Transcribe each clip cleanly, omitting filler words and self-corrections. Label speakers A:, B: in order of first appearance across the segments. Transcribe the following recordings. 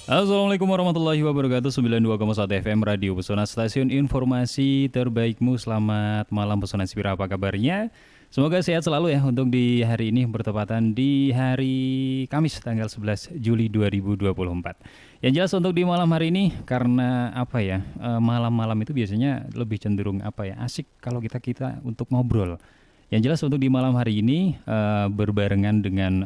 A: Assalamualaikum warahmatullahi wabarakatuh. 92,1 FM Radio Pesona, stasiun informasi terbaikmu. Selamat malam Pesona Inspira, apa kabarnya? Semoga sehat selalu ya untuk di hari ini, bertepatan di hari Kamis tanggal 11 Juli 2024. Yang jelas untuk di malam hari ini, karena apa ya, malam-malam itu biasanya lebih cenderung apa ya, asik kalau kita untuk ngobrol. Yang jelas untuk di malam hari ini berbarengan dengan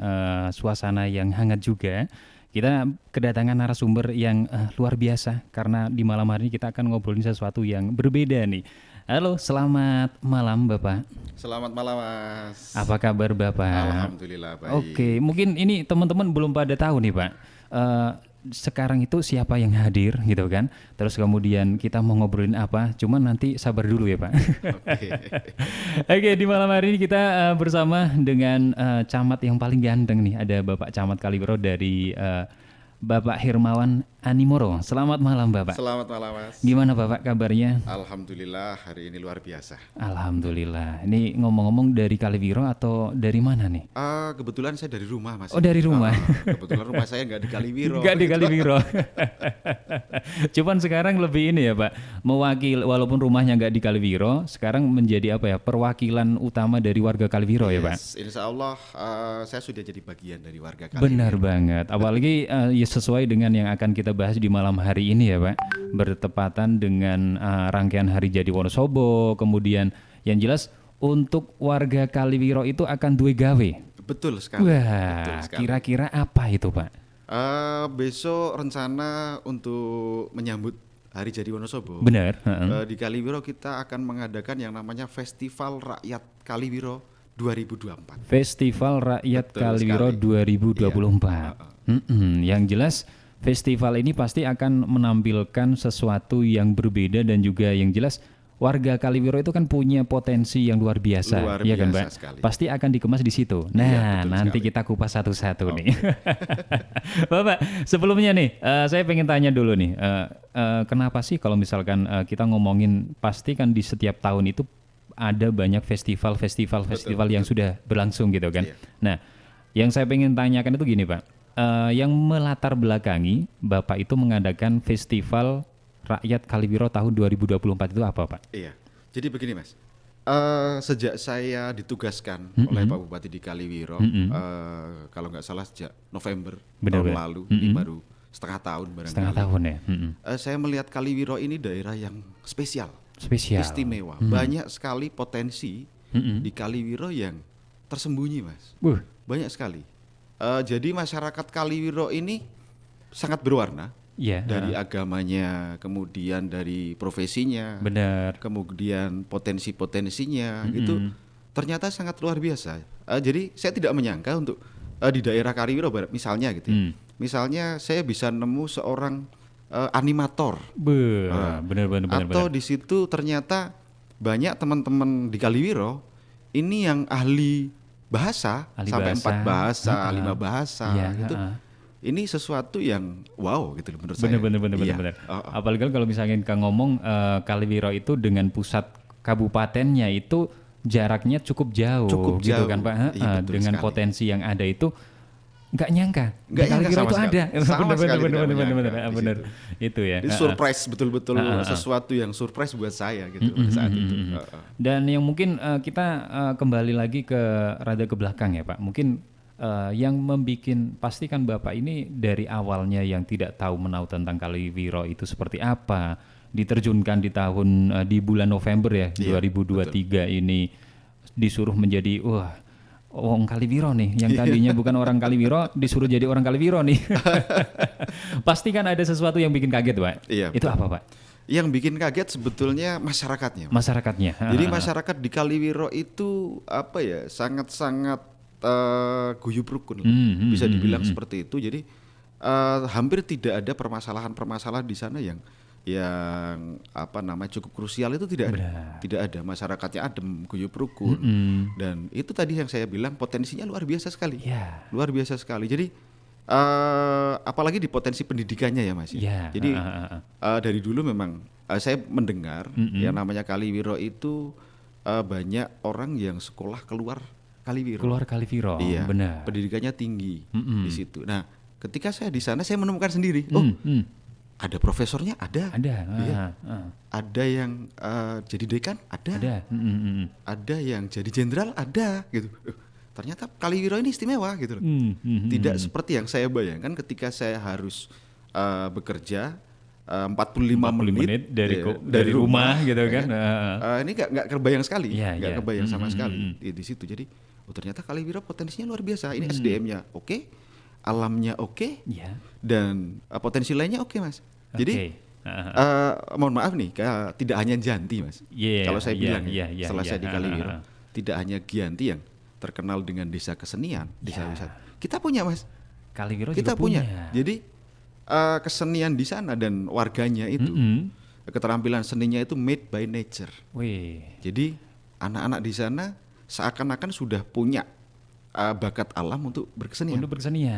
A: suasana yang hangat juga. Kita kedatangan narasumber yang luar biasa, karena di malam hari ini kita akan ngobrolin sesuatu yang berbeda nih. Halo, selamat malam Bapak.
B: Selamat malam Mas.
A: Apa kabar Bapak?
B: Alhamdulillah baik.
A: Oke, mungkin ini teman-teman belum pada tahu nih Pak. Sekarang itu siapa yang hadir gitu kan. Terus kemudian kita mau ngobrolin apa, cuman nanti sabar dulu ya Pak.
B: Oke.
A: Oke, di malam hari ini kita bersama dengan camat yang paling ganteng nih. Ada Bapak Camat Kaliwiro dari Bapak Hermawan Animoro. Selamat malam Bapak.
B: Selamat malam Mas.
A: Gimana Bapak kabarnya?
B: Alhamdulillah hari ini luar biasa.
A: Alhamdulillah. Ini ngomong-ngomong dari Kaliwiro atau dari mana nih?
B: Kebetulan saya dari rumah Mas.
A: Oh, dari rumah.
B: Kebetulan rumah saya nggak di Kaliwiro.
A: Nggak di Kaliwiro. Cuman sekarang lebih ini ya Pak, mewakil, walaupun rumahnya nggak di Kaliwiro, sekarang menjadi apa ya, perwakilan utama dari warga Kaliwiro ya Pak.
B: Insya Allah saya sudah jadi bagian dari warga Kaliwiro.
A: Benar banget. Apalagi ya sesuai dengan yang akan kita bahas di malam hari ini ya Pak, bertepatan dengan rangkaian Hari Jadi Wonosobo. Kemudian yang jelas untuk warga Kaliwiro itu akan duwe gawe.
B: Betul sekali.
A: Wah, kira-kira apa itu Pak?
B: Besok rencana untuk menyambut Hari Jadi Wonosobo.
A: Benar.
B: Di Kaliwiro kita akan mengadakan yang namanya Festival Rakyat Kaliwiro 2024.
A: Festival Rakyat
B: Betul
A: Kaliwiro
B: sekali.
A: 2024. Yang jelas festival ini pasti akan menampilkan sesuatu yang berbeda, dan juga yang jelas warga Kaliwiro itu kan punya potensi yang luar biasa,
B: Luar
A: ya kan
B: biasa
A: Pak?
B: sekali.
A: Pasti akan dikemas di situ.
B: Iya,
A: Nah,
B: betul
A: nanti
B: sekali.
A: kita kupas satu-satu nih. Bapak, sebelumnya nih, saya pengen tanya dulu nih, kenapa sih kalau misalkan kita ngomongin, pasti kan di setiap tahun itu ada banyak festival yang sudah berlangsung gitu kan.
B: Iya.
A: Nah, yang saya pengen tanyakan itu gini Pak, yang melatar belakangi Bapak itu mengadakan festival Rakyat Kaliwiro tahun 2024 itu apa Pak?
B: Iya, jadi begini Mas, sejak saya ditugaskan oleh Pak Bupati di Kaliwiro, kalau nggak salah sejak November
A: Benar,
B: tahun
A: Pak.
B: lalu, ini baru setengah tahun barangkali.
A: Setengah tahun ya?
B: Saya melihat Kaliwiro ini daerah yang spesial,
A: Spesial.
B: istimewa, banyak sekali potensi di Kaliwiro yang tersembunyi Mas, banyak sekali. Jadi masyarakat Kaliwiro ini sangat berwarna.
A: Iya.
B: Dari agamanya, kemudian dari profesinya,
A: Benar.
B: kemudian potensi-potensinya gitu, ternyata sangat luar biasa. Jadi saya tidak menyangka untuk di daerah Kaliwiro misalnya gitu ya. Misalnya saya bisa nemu seorang animator,
A: Benar.
B: atau di situ ternyata banyak teman-teman di Kaliwiro ini yang ahli bahasa,
A: Ahli
B: sampai
A: bahasa.
B: 4 bahasa, 5 bahasa
A: Iya,
B: gitu. Ini sesuatu yang wow gitu loh menurut saya.
A: Benar. Apalagi kalau misalnya kita ngomong Kaliwiro itu dengan pusat kabupatennya itu jaraknya cukup jauh, gitu
B: jauh.
A: kan Pak.
B: Iya, betul
A: Dengan
B: sekali.
A: potensi yang ada itu nggak nyangka.
B: Nggak
A: Di
B: nyangka
A: Kaliwiro
B: sama
A: itu
B: sekali.
A: ada.
B: Sama sekali tidak
A: Benar.
B: menyangka di
A: Benar.
B: situ.
A: Itu ya.
B: Ini surprise betul-betul sesuatu yang surprise buat saya gitu pada saat itu.
A: Dan yang mungkin kita kembali lagi ke rada ke belakang ya Pak. Mungkin yang membikin, pasti kan Bapak ini dari awalnya yang tidak tahu menahu tentang Kaliwiro itu seperti apa, diterjunkan di bulan November ya,
B: Iya,
A: 2023 ini disuruh menjadi orang Kaliwiro nih, yang tadinya bukan orang Kaliwiro disuruh jadi orang Kaliwiro nih. Pasti kan ada sesuatu yang bikin kaget Pak.
B: Iya,
A: Itu apa Pak?
B: Yang bikin kaget sebetulnya masyarakatnya.
A: Masyarakatnya.
B: Jadi masyarakat di Kaliwiro itu apa ya, sangat-sangat guyup rukun, bisa dibilang seperti itu. Jadi hampir tidak ada permasalahan-permasalahan di sana yang apa namanya cukup krusial, itu tidak ada. Masyarakatnya adem, guyup rukun, dan itu tadi yang saya bilang potensinya luar biasa sekali. Luar biasa sekali. Jadi apalagi di potensi pendidikannya ya Mas. Jadi dari dulu memang saya mendengar yang namanya Kaliwiro itu banyak orang yang sekolah keluar Kaliwiro.
A: Keluar Kaliwiro,
B: Iya,
A: benar.
B: pendidikannya tinggi di situ. Nah, ketika saya di sana saya menemukan sendiri, ada profesornya, ada iya. Ada yang jadi dekan, ada yang jadi jenderal, ada gitu. Ternyata Kaliwiro ini istimewa gitu loh. Tidak seperti yang saya bayangkan ketika saya harus bekerja 45 menit
A: dari rumah gitu kan.
B: Ini nggak kebayang sekali, nggak kebayang sama sekali di situ. Jadi ternyata Kaliwiro potensinya luar biasa. Ini SDM-nya oke, alamnya oke, dan potensi lainnya oke, Mas. Jadi mohon maaf nih, tidak hanya Gianti, Mas. Kalau saya bilang setelah saya di Kaliwiro, tidak hanya Gianti yang terkenal dengan desa kesenian, desa wisata. Kita punya, Mas.
A: Kaliwiro
B: kita
A: juga
B: punya. Jadi kesenian di sana dan warganya itu, keterampilan seninya itu made by nature. Jadi anak-anak di sana seakan-akan sudah punya bakat alam untuk berkesenian.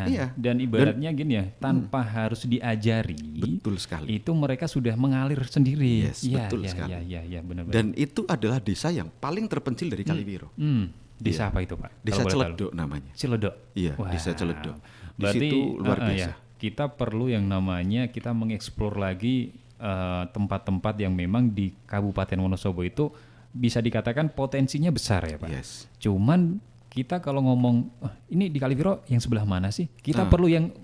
B: Iya.
A: Dan ibaratnya gini ya, tanpa harus diajari.
B: Betul sekali.
A: Itu mereka sudah mengalir sendiri.
B: Yes, betul sekali.
A: Iya, benar-benar.
B: Dan itu adalah desa yang paling terpencil dari Kaliwiro.
A: Desa apa itu, Pak?
B: Desa Celedok namanya.
A: Celedok.
B: Iya, Desa Celedok. Di
A: Berarti,
B: situ luar biasa.
A: Kita perlu yang namanya kita mengeksplor lagi tempat-tempat yang memang di Kabupaten Wonosobo itu bisa dikatakan potensinya besar ya, Pak.
B: Yes.
A: Cuman kita kalau ngomong ini di Kaliwiro yang sebelah mana sih? Kita perlu yang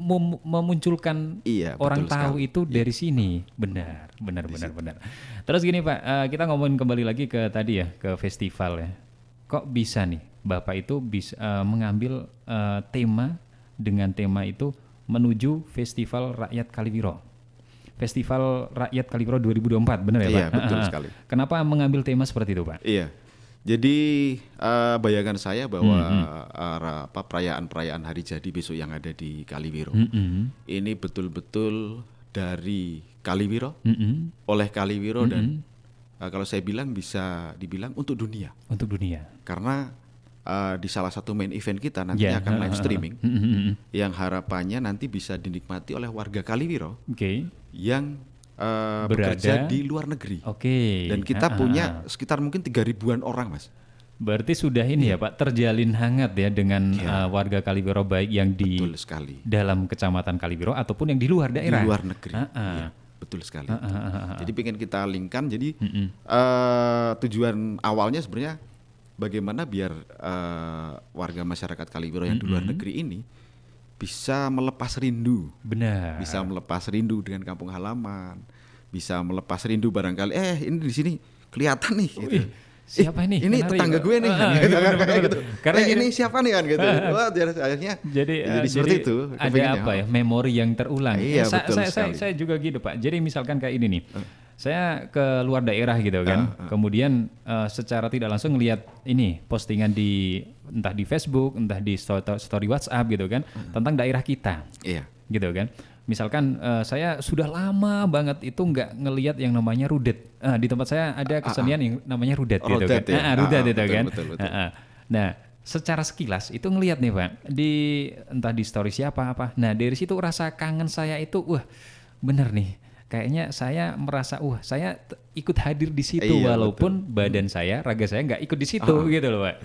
A: memunculkan orang tahu itu dari sini. Benar. Terus gini, Pak, kita ngomongin kembali lagi ke tadi ya, ke festival ya. Kok bisa nih Bapak itu bisa mengambil dengan tema itu menuju Festival Rakyat Kaliwiro. Festival Rakyat Kaliwiro 2024, benar ya, Pak?
B: Iya, betul sekali.
A: Kenapa mengambil tema seperti itu, Pak?
B: Iya. Jadi bayangan saya bahwa perayaan-perayaan hari jadi besok yang ada di Kaliwiro ini betul-betul dari Kaliwiro, oleh Kaliwiro dan kalau saya bilang bisa dibilang untuk dunia.
A: Untuk dunia.
B: Karena di salah satu main event kita nantinya akan live streaming yang harapannya nanti bisa dinikmati oleh warga Kaliwiro yang bekerja di luar negeri. Dan kita punya sekitar mungkin 3.000-an orang, Mas.
A: Berarti sudah ini ya Pak, terjalin hangat ya dengan warga Kaliwiro, baik yang di dalam kecamatan Kaliwiro ataupun yang di luar daerah.
B: Di luar negeri. Betul sekali. Jadi pengen kita linkkan. Jadi tujuan awalnya sebenarnya bagaimana biar warga masyarakat Kaliwiro yang di luar negeri ini bisa melepas rindu.
A: Benar.
B: Bisa melepas rindu dengan kampung halaman. Bisa melepas rindu barangkali ini di sini kelihatan nih gitu.
A: Siapa ini?
B: Ini tetangga gue nih. Gitu. Karena ini siapa nih kan gitu. Wah, akhirnya
A: jadi
B: seperti itu.
A: Ada apa ya? Memori yang terulang.
B: Iya, betul
A: saya juga gitu, Pak. Jadi misalkan kayak ini nih. Saya ke luar daerah gitu kan, kemudian secara tidak langsung ngelihat ini postingan entah di Facebook, entah di story WhatsApp gitu kan, tentang daerah kita, gitu kan. Misalkan saya sudah lama banget itu nggak ngelihat yang namanya rudet. Di tempat saya ada kesenian yang namanya rudet gitu kan. Rudet itu kan. Betul. Nah, secara sekilas itu ngelihat nih Pak, entah di story siapa apa. Nah dari situ rasa kangen saya itu, wah bener nih. Kayaknya saya merasa, saya ikut hadir di situ walaupun badan saya, raga saya nggak ikut di situ gitu loh, Pak.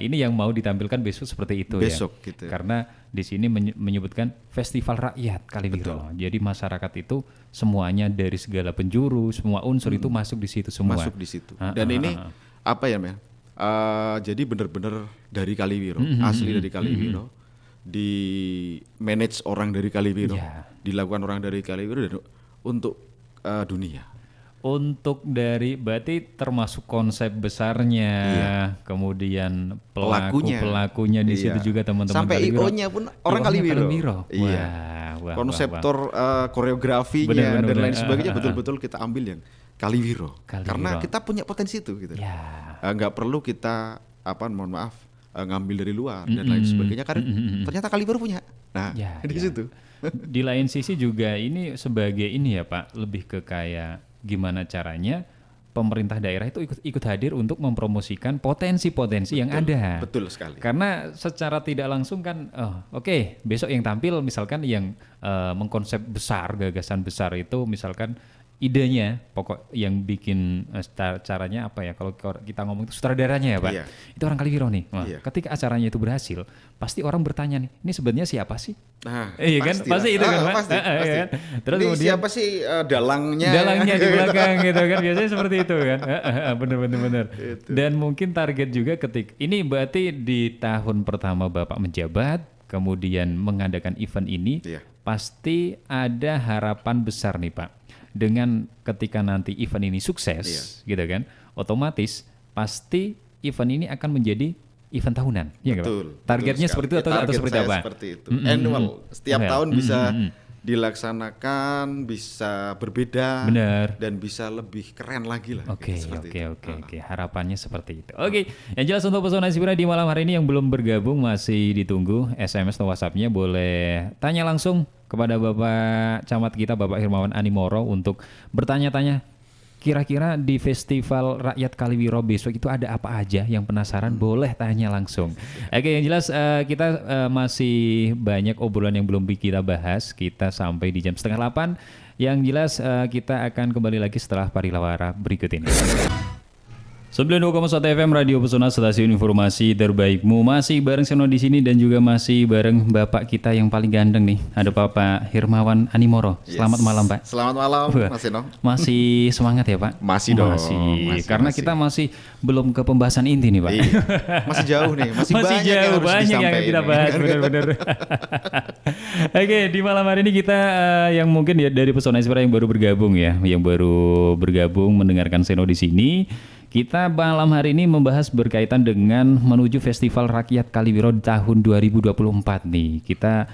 A: Ini yang mau ditampilkan besok seperti itu
B: gitu.
A: Karena di sini menyebutkan Festival Rakyat Kaliwiro. Jadi masyarakat itu semuanya dari segala penjuru, semua unsur itu masuk di situ semua.
B: Masuk di situ. Dan ini apa ya, Mel? Jadi benar-benar dari Kaliwiro, asli dari Kaliwiro, di manage orang dari Kaliwiro, dilakukan orang dari Kaliwiro dan untuk dunia.
A: Untuk dari berarti termasuk konsep besarnya, kemudian pelakunya di situ juga teman-teman
B: sampai
A: Kaliwiro.
B: IO-nya pun orang Kaliwiro. Wah, konseptor koreografinya dan lain sebagainya betul-betul kita ambil yang Kaliwiro. Karena kita punya potensi itu gitu. Nggak perlu kita mohon maaf ngambil dari luar dan lain sebagainya karena ternyata Kaliwiro punya. Nah, di situ.
A: Di lain sisi juga ini sebagai ini ya Pak, lebih ke kayak gimana caranya pemerintah daerah itu ikut hadir untuk mempromosikan potensi-potensi yang ada.
B: Betul sekali.
A: Karena secara tidak langsung kan, besok yang tampil misalkan yang mengkonsep besar, gagasan besar itu misalkan idenya, pokok yang bikin caranya apa ya? Kalau kita ngomong itu sutradaranya ya Pak, itu orang Kaliwiro nih. Nah, ketika acaranya itu berhasil, pasti orang bertanya nih, ini sebenarnya siapa sih?
B: Nah,
A: iya kan, pasti itu kan Pak.
B: Pasti.
A: Kan? Terus
B: ini
A: kemudian
B: siapa sih dalangnya
A: di belakang gitu kan, biasanya seperti itu kan. Bener. Dan mungkin target juga ini berarti di tahun pertama Bapak menjabat, kemudian mengadakan event ini, pasti ada harapan besar nih Pak. Dengan ketika nanti event ini sukses, gitu kan, otomatis pasti event ini akan menjadi event tahunan. Ya, betul. Targetnya seperti itu atau seperti apa?
B: Seperti itu. Annual, setiap tahun bisa dilaksanakan, bisa berbeda, dan bisa lebih keren lagi lah.
A: Oke. Harapannya seperti itu. Oke, yang jelas untuk Pesona Inspira di malam hari ini yang belum bergabung masih ditunggu SMS atau WhatsApp-nya, boleh tanya langsung kepada Bapak Camat kita, Bapak Hirmawan Animoro, untuk bertanya-tanya kira-kira di Festival Rakyat Kaliwiro besok itu ada apa aja. Yang penasaran boleh tanya langsung. Oke, yang jelas kita masih banyak obrolan yang belum kita bahas. Kita sampai di jam 7:30. Yang jelas kita akan kembali lagi setelah pariwara berikut ini. 92,1 FM Radio Pesona, stasiun informasi terbaikmu. Masih bareng Seno di sini dan juga masih bareng Bapak kita yang paling ganteng nih. Ada Bapak Hirmawan Animoro. Selamat malam Pak.
B: Selamat malam Mas Seno.
A: Masih semangat ya Pak?
B: Masih dong.
A: Karena kita masih belum ke pembahasan inti nih Pak.
B: Iya. Masih jauh nih. Masih banyak yang
A: kita bahas. Benar-benar. Oke, di malam hari ini kita yang mungkin ya dari Pesona Inspira yang baru bergabung ya, yang baru bergabung mendengarkan Seno di sini. Kita malam hari ini membahas berkaitan dengan menuju Festival Rakyat Kaliwiro tahun 2024 nih. Kita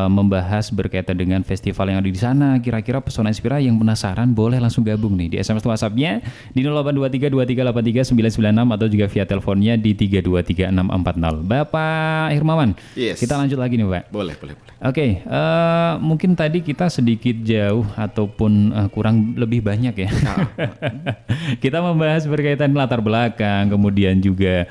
A: membahas berkaitan dengan festival yang ada di sana. Kira-kira Pesona Inspira yang penasaran boleh langsung gabung nih di SMS WhatsApp-nya di 0823238996 atau juga via teleponnya di 323640. Bapak Hirmawan, kita lanjut lagi nih Pak.
B: Boleh.
A: Oke, mungkin tadi kita sedikit jauh ataupun kurang lebih banyak ya. Kita membahas berkaitan latar belakang, kemudian juga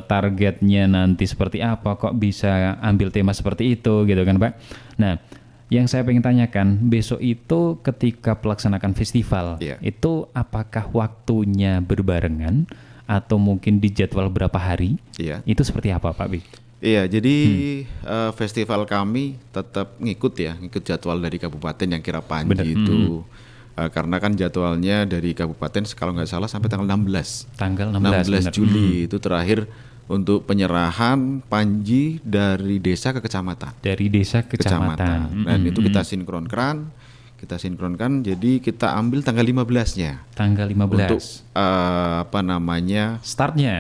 A: targetnya nanti seperti apa, kok bisa ambil tema seperti itu gitu kan Pak. Nah, yang saya pengen tanyakan, besok itu ketika pelaksanakan festival, itu apakah waktunya berbarengan atau mungkin di jadwal berapa hari? Itu seperti apa Pak Bi?
B: Iya, jadi festival kami tetap ngikut jadwal dari kabupaten yang kira Panji itu. Karena kan jadwalnya dari kabupaten kalau nggak salah sampai tanggal 16.
A: Tanggal 16
B: Juli itu terakhir untuk penyerahan Panji dari desa ke kecamatan.
A: Dari desa ke kecamatan.
B: Dan itu kita sinkronkan. Jadi kita ambil tanggal 15-nya.
A: Tanggal 15.
B: Untuk
A: Startnya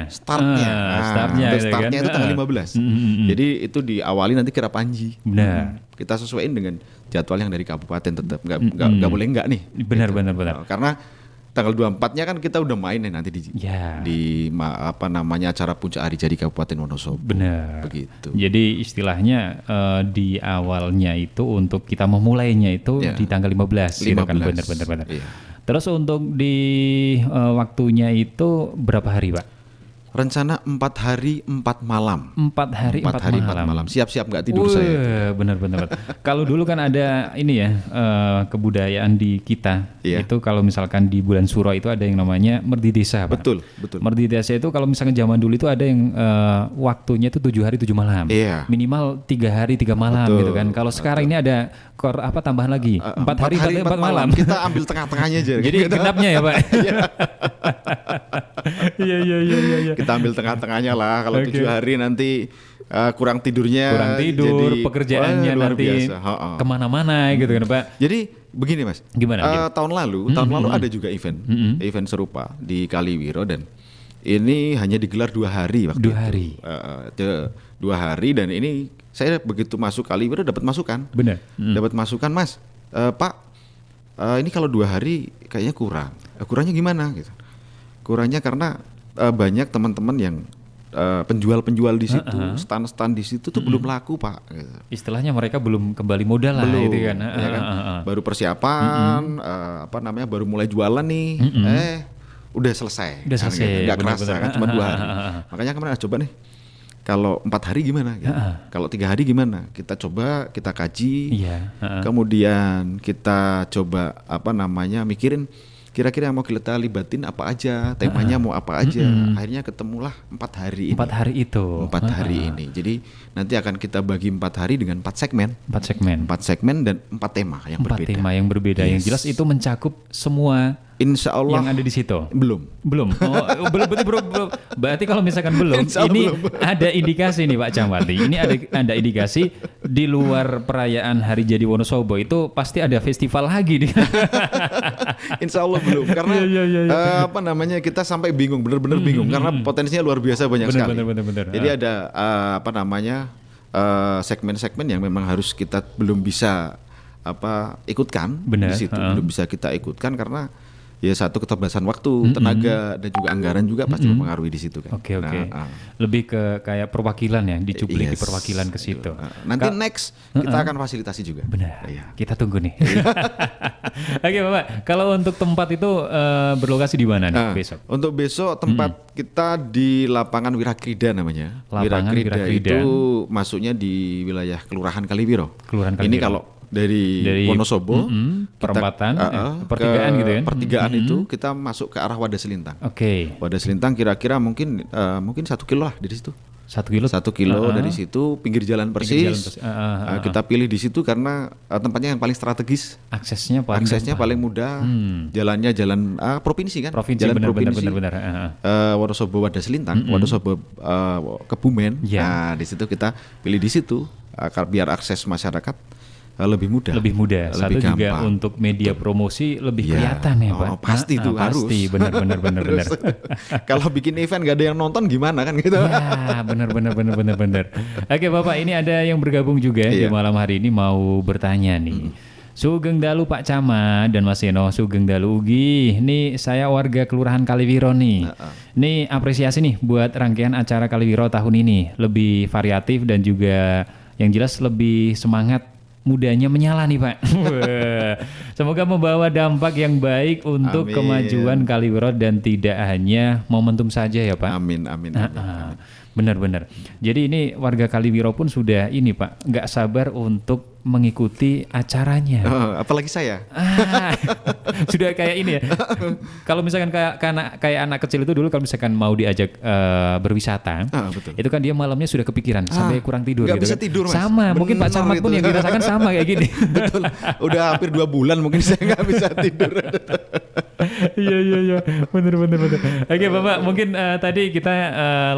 B: itu tanggal 15. Jadi itu diawali nanti kira Panji.
A: Benar.
B: Kita sesuaiin dengan jadwal yang dari kabupaten, tetap nggak boleh enggak nih.
A: Benar.
B: Karena tanggal 24-nya kan kita udah main nih nanti di acara puncak hari jadi Kabupaten Wonosobo.
A: Benar.
B: Begitu.
A: Jadi istilahnya di awalnya itu untuk kita memulainya itu di tanggal 15. Gitu kan. Benar. Iya. Terus untuk di waktunya itu berapa hari Pak?
B: Rencana 4 hari 4 malam.
A: 4 hari 4 malam.
B: Siap-siap nggak tidur saya.
A: Benar. Kalau dulu kan ada ini ya kebudayaan di kita. Itu kalau misalkan di bulan Suro itu ada yang namanya Merdi Desa Pak.
B: Betul.
A: Merdi Desa itu kalau misalkan zaman dulu itu ada yang waktunya itu 7 hari 7 malam. Minimal 3 hari 3 malam gitu kan. Kalau sekarang ini ada tambahan lagi 4 hari 4 malam.
B: Kita ambil tengah-tengahnya aja.
A: Jadi genapnya ya Pak. Iya.
B: Kita ambil tengah-tengahnya lah. Kalau 7 hari nanti kurang tidur,
A: jadi, pekerjaannya nanti kemana-mana gitu kan Pak.
B: Jadi begini Mas.
A: Gimana?
B: Tahun lalu ada juga event serupa di Kaliwiro, dan ini hanya digelar 2 hari waktu
A: 2 hari.
B: 2 hari, dan ini saya begitu masuk Kaliwiro dapat masukan.
A: Benar.
B: Dapat masukan Mas. Pak, ini kalau 2 hari kayaknya kurang. Kurangnya gimana gitu? Kurangnya karena banyak teman-teman yang penjual-penjual di situ, stand-stand di situ tuh belum laku Pak. Gitu.
A: Istilahnya mereka belum kembali modal lah, gitu kan.
B: Baru persiapan, baru mulai jualan nih, udah selesai.
A: Nggak
B: kerasa kan cuma 2 hari. Makanya kemarin coba nih kalau 4 hari gimana? Gitu. Kalau 3 hari gimana? Kita coba, kita kaji, kemudian kita coba mikirin kira-kira yang mau kita libatin apa aja, temanya mau apa aja. Akhirnya ketemulah 4 hari ini.
A: 4 hari itu.
B: 4 hari ini. Jadi nanti akan kita bagi 4 hari dengan 4 segmen.
A: 4 segmen.
B: 4 segmen dan 4 tema yang
A: 4
B: berbeda.
A: 4 tema yang berbeda. Yang jelas itu mencakup semua
B: Insya Allah
A: yang ada di situ.
B: Belum.
A: Oh, belum. Berarti kalau misalkan belum, ini ada indikasi nih Pak Camardi. Ini ada indikasi di luar perayaan Hari Jadi Wonosobo itu pasti ada festival lagi nih.
B: Insya Allah belum, karena kita sampai bingung, benar-benar bingung karena potensinya luar biasa banyak sekali.
A: Bener.
B: Jadi ada segmen-segmen yang memang harus kita belum bisa ikutkan di situ, belum bisa kita ikutkan karena ya satu keterbatasan waktu, tenaga dan juga anggaran juga pasti mempengaruhi di situ kan.
A: Oke. Lebih ke kayak perwakilan ya, dicuplik di perwakilan ke situ.
B: Nanti next kita akan fasilitasi juga.
A: Benar. Kita tunggu nih. Oke Bapak, kalau untuk tempat itu berlokasi di mana nih besok?
B: Untuk besok tempat kita di lapangan Wirakrida namanya.
A: Lapangan Wirakrida
B: itu masuknya di wilayah Kelurahan Kaliwiro. Ini kalau dari Wonosobo
A: perempatan pertigaan gitu ya.
B: Pertigaan itu kita masuk ke arah Wadah Selintang. Wadah Selintang kira-kira mungkin 1 kilo lah dari situ.
A: 1 kilo.
B: 1 kilo dari situ pinggir jalan persis. Kita pilih di situ karena tempatnya yang paling strategis. Aksesnya paling mudah. Jalannya jalan provinsi kan. Jalan provinsi.
A: Benar.
B: Wonosobo Wadah Selintang, Wonosobo Kebumen. Nah di situ kita pilih di situ biar akses masyarakat lebih mudah.
A: Satu
B: lebih
A: juga
B: gampang.
A: Untuk media promosi lebih kelihatan ya Pak.
B: Pasti itu harus.
A: Pasti benar.
B: Kalau bikin event gak ada yang nonton gimana kan gitu.
A: Ya benar. Oke Bapak, ini ada yang bergabung juga di malam hari ini mau bertanya nih. Sugeng Dalu Pak Camat dan Mas Eno, Sugeng Dalu Ugi. Nih saya warga Kelurahan Kaliwiro nih. Nih apresiasi nih buat rangkaian acara Kaliwiro tahun ini. Lebih variatif dan juga yang jelas lebih semangat. Mudanya menyala nih Pak. Semoga membawa dampak yang baik untuk kemajuan Kaliwiro dan tidak hanya momentum saja ya Pak.
B: Amin.
A: Benar. Jadi ini warga Kaliwiro pun sudah ini Pak, nggak sabar untuk mengikuti acaranya.
B: Apalagi saya.
A: Sudah kayak ini ya. Kalau misalkan kayak anak kecil itu dulu kalau misalkan mau diajak berwisata,
B: betul.
A: itu kan dia malamnya sudah kepikiran sampai kurang tidur.
B: Gak
A: gitu
B: bisa
A: kan.
B: tidur Mas.
A: Sama, mungkin Pak Camat pun yang dirasakan sama kayak gini.
B: Betul. Udah hampir 2 bulan mungkin saya nggak bisa tidur.
A: Iya, benar. Oke Bapak, mungkin tadi kita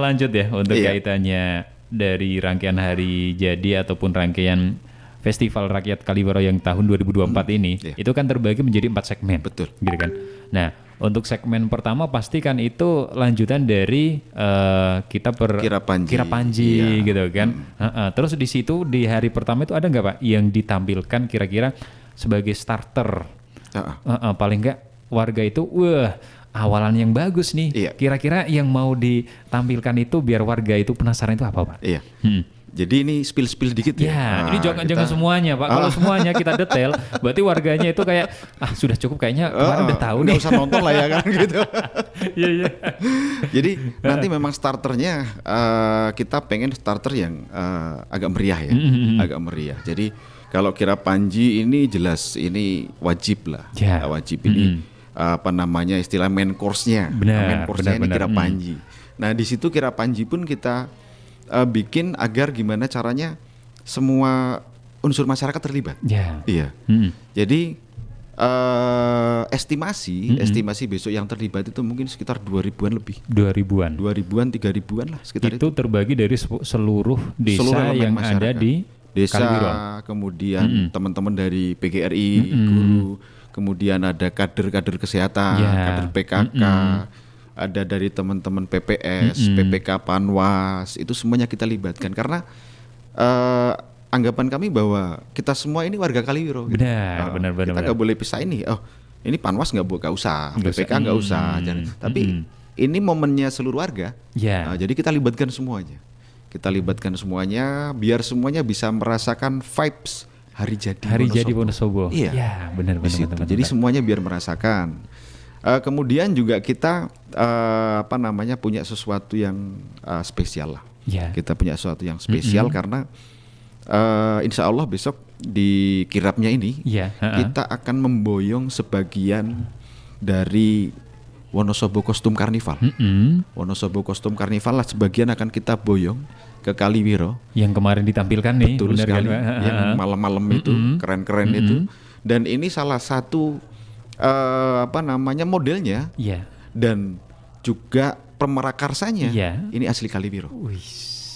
A: lanjut ya untuk kaitannya dari rangkaian hari jadi ataupun rangkaian Festival Rakyat Kaliwiro yang tahun 2024 ini, itu kan terbagi menjadi 4 segmen.
B: Betul.
A: Gitu kan. Nah, untuk segmen pertama pasti kan itu lanjutan dari kita
B: Kira Panji
A: gitu kan. Terus di situ di hari pertama itu ada nggak Pak yang ditampilkan kira-kira sebagai starter? Paling nggak warga itu, awalan yang bagus nih. Kira-kira yang mau ditampilkan itu biar warga itu penasaran itu apa Pak?
B: Iya. Jadi ini spill dikit ya.
A: Ini jangan semuanya Pak. Kalau semuanya kita detail, berarti warganya itu kayak sudah cukup kayaknya kemarin udah tahu nih.
B: Nggak usah nonton lah ya kan gitu.
A: Iya.
B: Jadi nanti memang starternya kita pengen starter yang agak meriah ya, agak meriah. Jadi kalau Kira Panji ini jelas ini wajib lah, wajib ini istilah main course-nya. Main course-nya ini Kira Panji. Nah di situ Kira Panji pun kita bikin agar gimana caranya semua unsur masyarakat terlibat. Iya. Jadi estimasi besok yang terlibat itu mungkin sekitar 2.000-an lebih. 2.000-an, 3.000-an lah sekitar itu.
A: Terbagi dari seluruh desa yang masyarakat. Ada di
B: desa,
A: Kaliwiro.
B: Kemudian teman-teman dari PGRI, guru, kemudian ada kader-kader kesehatan, kader PKK. Ada dari teman-teman PPS, PPK, Panwas, itu semuanya kita libatkan karena anggapan kami bahwa kita semua ini warga Kaliwiro.
A: Benar.
B: Kita nggak boleh pisah ini. Ini Panwas nggak usah, PPK nggak usah. Tapi ini momennya seluruh warga. Jadi kita libatkan semuanya. Biar semuanya bisa merasakan vibes hari jadi
A: Wonosobo.
B: Iya,
A: benar.
B: Jadi semuanya biar merasakan. Kemudian juga kita punya sesuatu yang spesial lah.
A: Ya.
B: Kita punya sesuatu yang spesial karena insya Allah besok di kirapnya ini kita akan memboyong sebagian dari Wonosobo Kostum Karnival. Wonosobo Kostum Karnival lah sebagian akan kita boyong ke Kaliwiro.
A: Yang kemarin ditampilkan nih.
B: Betul sekali.
A: Kan?
B: Yang malam-malam itu keren-keren itu. Dan ini salah satu modelnya. Dan juga pemerakarsanya. Ini asli Kaliwiro.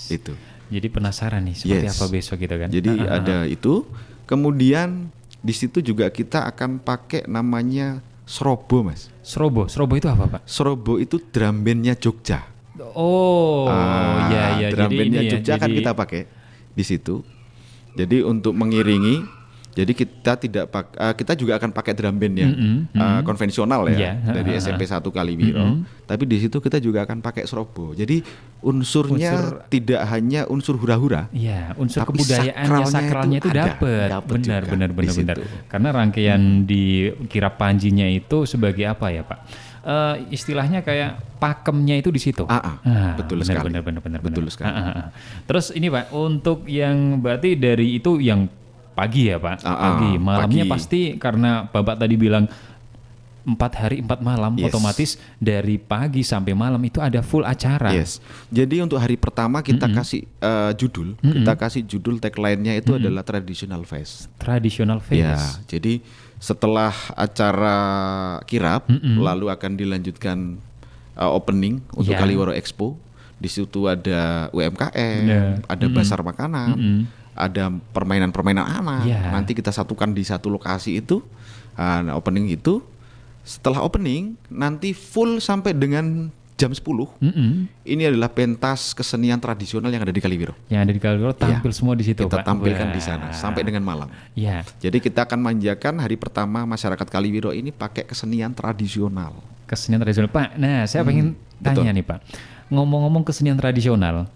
B: Itu.
A: Jadi penasaran nih seperti apa besok gitu kan.
B: Jadi ada itu. Kemudian di situ juga kita akan pakai namanya Srobo, Mas.
A: Srobo itu apa, Pak?
B: Srobo itu drum bandnya Jogja.
A: Iya.
B: Drum bandnya Jogja kan kita pakai di situ. Jadi untuk mengiringi, jadi kita juga akan pakai drum band yang konvensional ya dari SMP 1 Kaliwiro. Tapi di situ kita juga akan pakai Srobo. Jadi unsurnya tidak hanya unsur hura-hura.
A: Iya, unsur kebudayaannya, sakralnya itu dapat. Benar. Karena rangkaian di kirap Panjinya itu sebagai apa ya, Pak? Istilahnya kayak pakemnya itu di situ.
B: Betul sekali.
A: Betul sekali. Terus ini Pak, untuk yang berarti dari itu yang pagi ya Pak, pagi. Malamnya pagi. Pasti karena Bapak tadi bilang 4 hari 4 malam, otomatis dari pagi sampai malam itu ada full acara.
B: Jadi untuk hari pertama kita kasih judul, kita kasih judul tagline-nya itu adalah Traditional Fest.
A: Traditional Fest.
B: Ya, jadi setelah acara kirap, lalu akan dilanjutkan opening untuk Kaliwiro Expo. Di situ ada UMKM, ada pasar makanan, ada permainan-permainan anak. Nanti kita satukan di satu lokasi itu. Nah, opening itu. Setelah opening nanti full sampai dengan jam 10. Ini adalah pentas kesenian tradisional yang ada di Kaliwiro.
A: Yang ada di Kaliwiro tampil semua di situ,
B: Pak. Kita tampilkan di sana sampai dengan malam. Jadi kita akan manjakan hari pertama masyarakat Kaliwiro ini pakai kesenian tradisional.
A: Kesenian tradisional, Pak. Nah, saya pengen tanya nih, Pak. Ngomong-ngomong kesenian tradisional,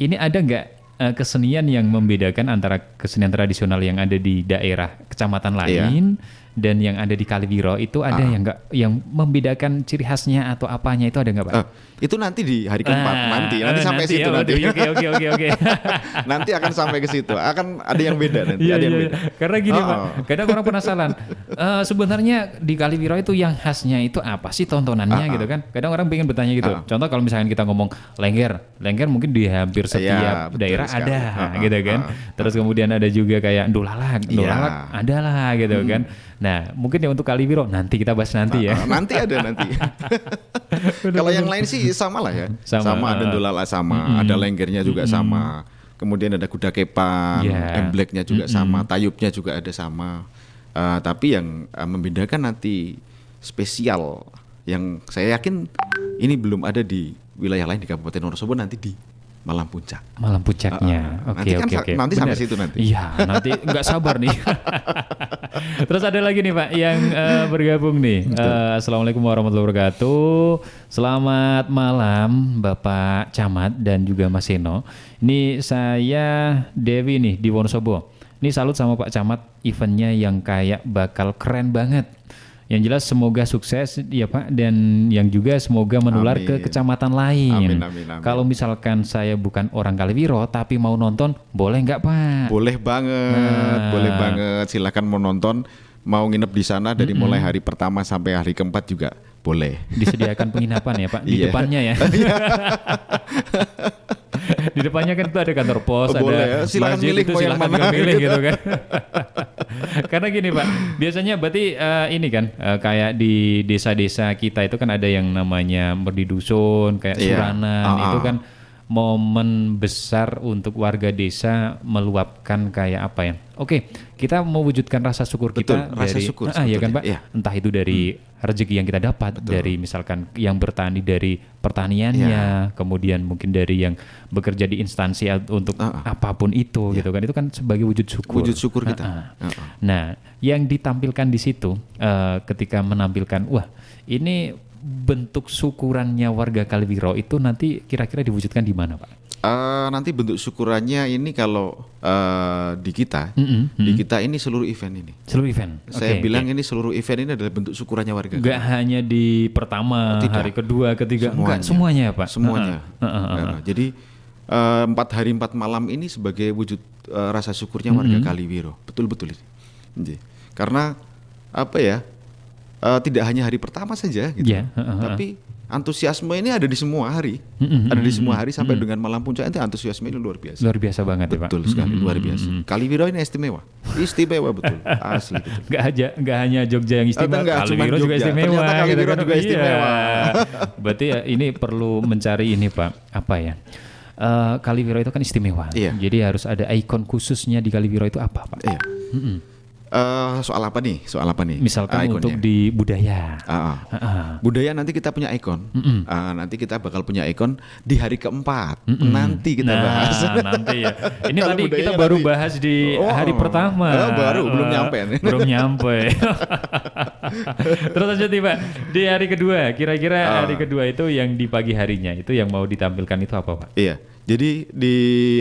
A: ini ada nggak kesenian yang membedakan antara kesenian tradisional yang ada di daerah kecamatan lain dan yang ada di Kaliwiro itu ada yang membedakan ciri khasnya atau apanya itu ada nggak Pak?
B: Itu nanti di hari keempat nanti sampai situ nanti.
A: Oke.
B: Nanti akan sampai ke situ. Akan ada yang beda nanti. Ada yang beda.
A: Karena gini Pak, kadang orang penasaran. Sebenarnya di Kaliwiro itu yang khasnya itu apa sih tontonannya gitu kan? Kadang orang pengen bertanya gitu. Contoh kalau misalkan kita ngomong lengger mungkin di hampir setiap daerah ada gitu kan. Terus kemudian ada juga kayak dolalak ada lah gitu kan. Nah, mungkin ya untuk Kaliwiro nanti kita bahas nanti ya.
B: Nanti ada nanti. Kalau yang lain sih sama lah ya. Sama ada dolala sama, ada lenggernya juga sama. Kemudian ada kuda kepang, embleknya juga sama, tayubnya juga ada sama. Tapi yang membedakan nanti spesial yang saya yakin ini belum ada di wilayah lain di Kabupaten Wonosobo nanti di Malam Puncak.
A: Malam Puncaknya. Oke.
B: Nanti sampai situ nanti.
A: Iya, nanti nggak sabar nih. Terus ada lagi nih Pak yang bergabung nih. Assalamualaikum warahmatullahi wabarakatuh. Selamat malam Bapak Camat dan juga Mas Seno. Ini saya Dewi nih di Wonosobo. Ini salut sama Pak Camat, eventnya yang kayak bakal keren banget. Yang jelas semoga sukses ya Pak, dan yang juga semoga menular ke kecamatan lain. Amin. Kalau misalkan saya bukan orang Kaliwiro tapi mau nonton, boleh nggak Pak?
B: Boleh banget. Silakan mau nonton, mau nginep di sana dari mulai hari pertama sampai hari keempat juga boleh.
A: Disediakan penginapan ya Pak di depannya ya. Di depannya kan itu ada kantor pos, ada
B: silakan
A: masjid,
B: milih
A: itu
B: mau yang
A: silakan
B: mana
A: milih gitu kan. Karena gini Pak, biasanya berarti ini kan kayak di desa-desa kita itu kan ada yang namanya merdi dusun, kayak suranan, itu kan momen besar untuk warga desa meluapkan kayak apa ya? Oke, kita mewujudkan rasa syukur kita.
B: Betul, rasa syukur.
A: Ya kan Pak? Entah itu dari rezeki yang kita dapat, dari misalkan yang bertani dari pertaniannya, kemudian mungkin dari yang bekerja di instansi untuk apapun itu gitu kan. Itu kan sebagai wujud syukur.
B: Wujud syukur kita.
A: Nah, yang ditampilkan di situ ketika menampilkan ini bentuk syukurannya warga Kaliwiro itu nanti kira-kira diwujudkan di mana Pak?
B: Nanti bentuk syukurannya ini kalau di kita ini seluruh event ini.
A: Seluruh event.
B: Saya bilang ini seluruh event ini adalah bentuk syukurannya warga.
A: Enggak hanya di pertama, hari kedua, ketiga, semuanya ya Pak.
B: Semuanya. Jadi 4 hari 4 malam ini sebagai wujud rasa syukurnya warga Kaliwiro. Betul-betul ini. Nggih. Karena apa ya? Tidak hanya hari pertama saja gitu. Tapi antusiasme ini ada di semua hari. Ada di semua hari sampai dengan malam puncak itu antusiasme ini luar biasa.
A: Luar biasa banget ya Pak.
B: Betul sekali, luar biasa. Kaliwiro ini istimewa. Istimewa betul. Asli betul.
A: Nggak hanya Jogja yang istimewa, Kaliwiro juga istimewa.
B: Ternyata Kaliwiro juga istimewa.
A: Berarti ya ini perlu mencari ini Pak, apa ya? Kaliwiro itu kan istimewa.
B: Iya.
A: Jadi harus ada ikon khususnya di Kaliwiro itu apa Pak?
B: Iya. Soal apa nih?
A: Misalkan
B: ikonnya.
A: untuk di budaya.
B: Budaya nanti kita punya ikon. Nanti kita bakal punya ikon di hari keempat. Nanti kita bahas.
A: Nanti ya. Ini tadi kita baru bahas di hari pertama.
B: Belum nyampe.
A: Belum nyampe. Terus aja Pak. Di hari kedua, kira-kira hari kedua itu yang di pagi harinya itu yang mau ditampilkan itu apa Pak?
B: Iya. Jadi di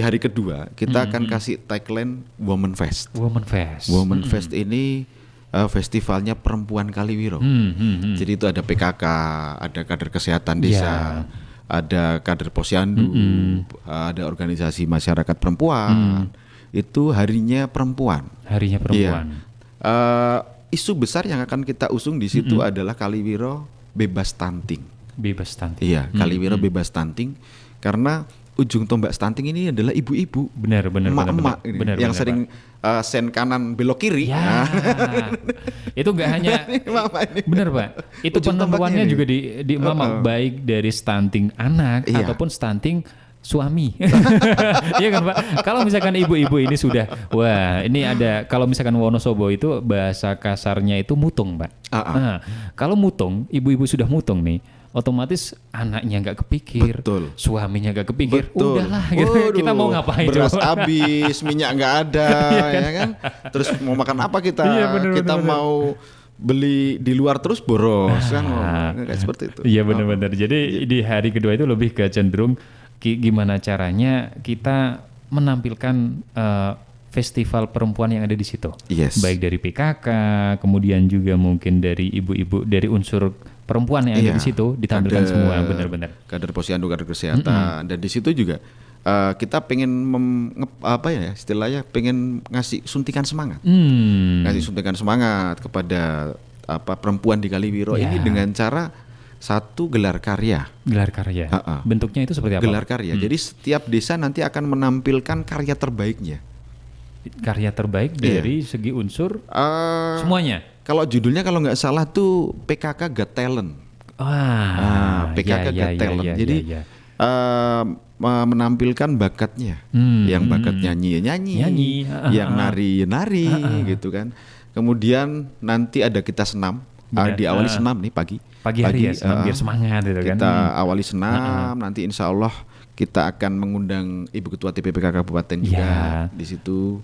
B: hari kedua kita akan kasih tagline Women Fest. Women Fest ini festivalnya perempuan Kaliwiro. Jadi itu ada PKK, ada kader kesehatan desa, ada kader posyandu, ada organisasi masyarakat perempuan. Itu harinya perempuan. Iya. Isu besar yang akan kita usung di situ adalah Kaliwiro bebas stunting. Iya, Kaliwiro bebas stunting karena ujung tombak stunting ini adalah ibu-ibu, emak-emak yang sering sen kanan belok kiri.
A: Ya. Itu nggak hanya, bener Pak. Itu penemuannya juga di mama, baik dari stunting anak ataupun stunting suami. Iya kan Pak? Kalau misalkan ibu-ibu ini sudah, wah ini ada, kalau misalkan Wonosobo itu bahasa kasarnya itu mutung Pak. Nah, kalau mutung, ibu-ibu sudah mutung nih, otomatis anaknya nggak kepikir, suaminya nggak kepikir, udahlah gitu. Kita mau ngapain?
B: Beras habis, minyak nggak ada, ya kan? Terus mau makan apa kita? Kita mau beli di luar terus boros kan? Kayak seperti itu.
A: Iya benar-benar. Jadi di hari kedua itu lebih ke cenderung gimana caranya kita menampilkan festival perempuan yang ada di situ, baik dari PKK, kemudian juga mungkin dari ibu-ibu, dari unsur perempuan yang ada di situ ditampilkan semua, benar-benar.
B: Kader posyandu, kader kesehatan, dan di situ juga kita pengen istilahnya pengen ngasih suntikan semangat, kepada perempuan di Kaliwiro ini dengan cara satu gelar karya.
A: Bentuknya itu seperti apa?
B: Gelar karya. Jadi setiap desa nanti akan menampilkan karya terbaiknya.
A: Karya terbaik dari segi unsur semuanya.
B: Kalau judulnya kalau nggak salah tuh PKK Got Talent. PKK Got Talent. Jadi menampilkan bakatnya, yang bakat nyanyi, yang nari gitu kan. Kemudian nanti ada kita senam. Diawali senam nih pagi
A: hari ya, senam biar semangat gitu kan.
B: Kita awali senam, nanti insya Allah kita akan mengundang Ibu Ketua TPPK Kabupaten juga di situ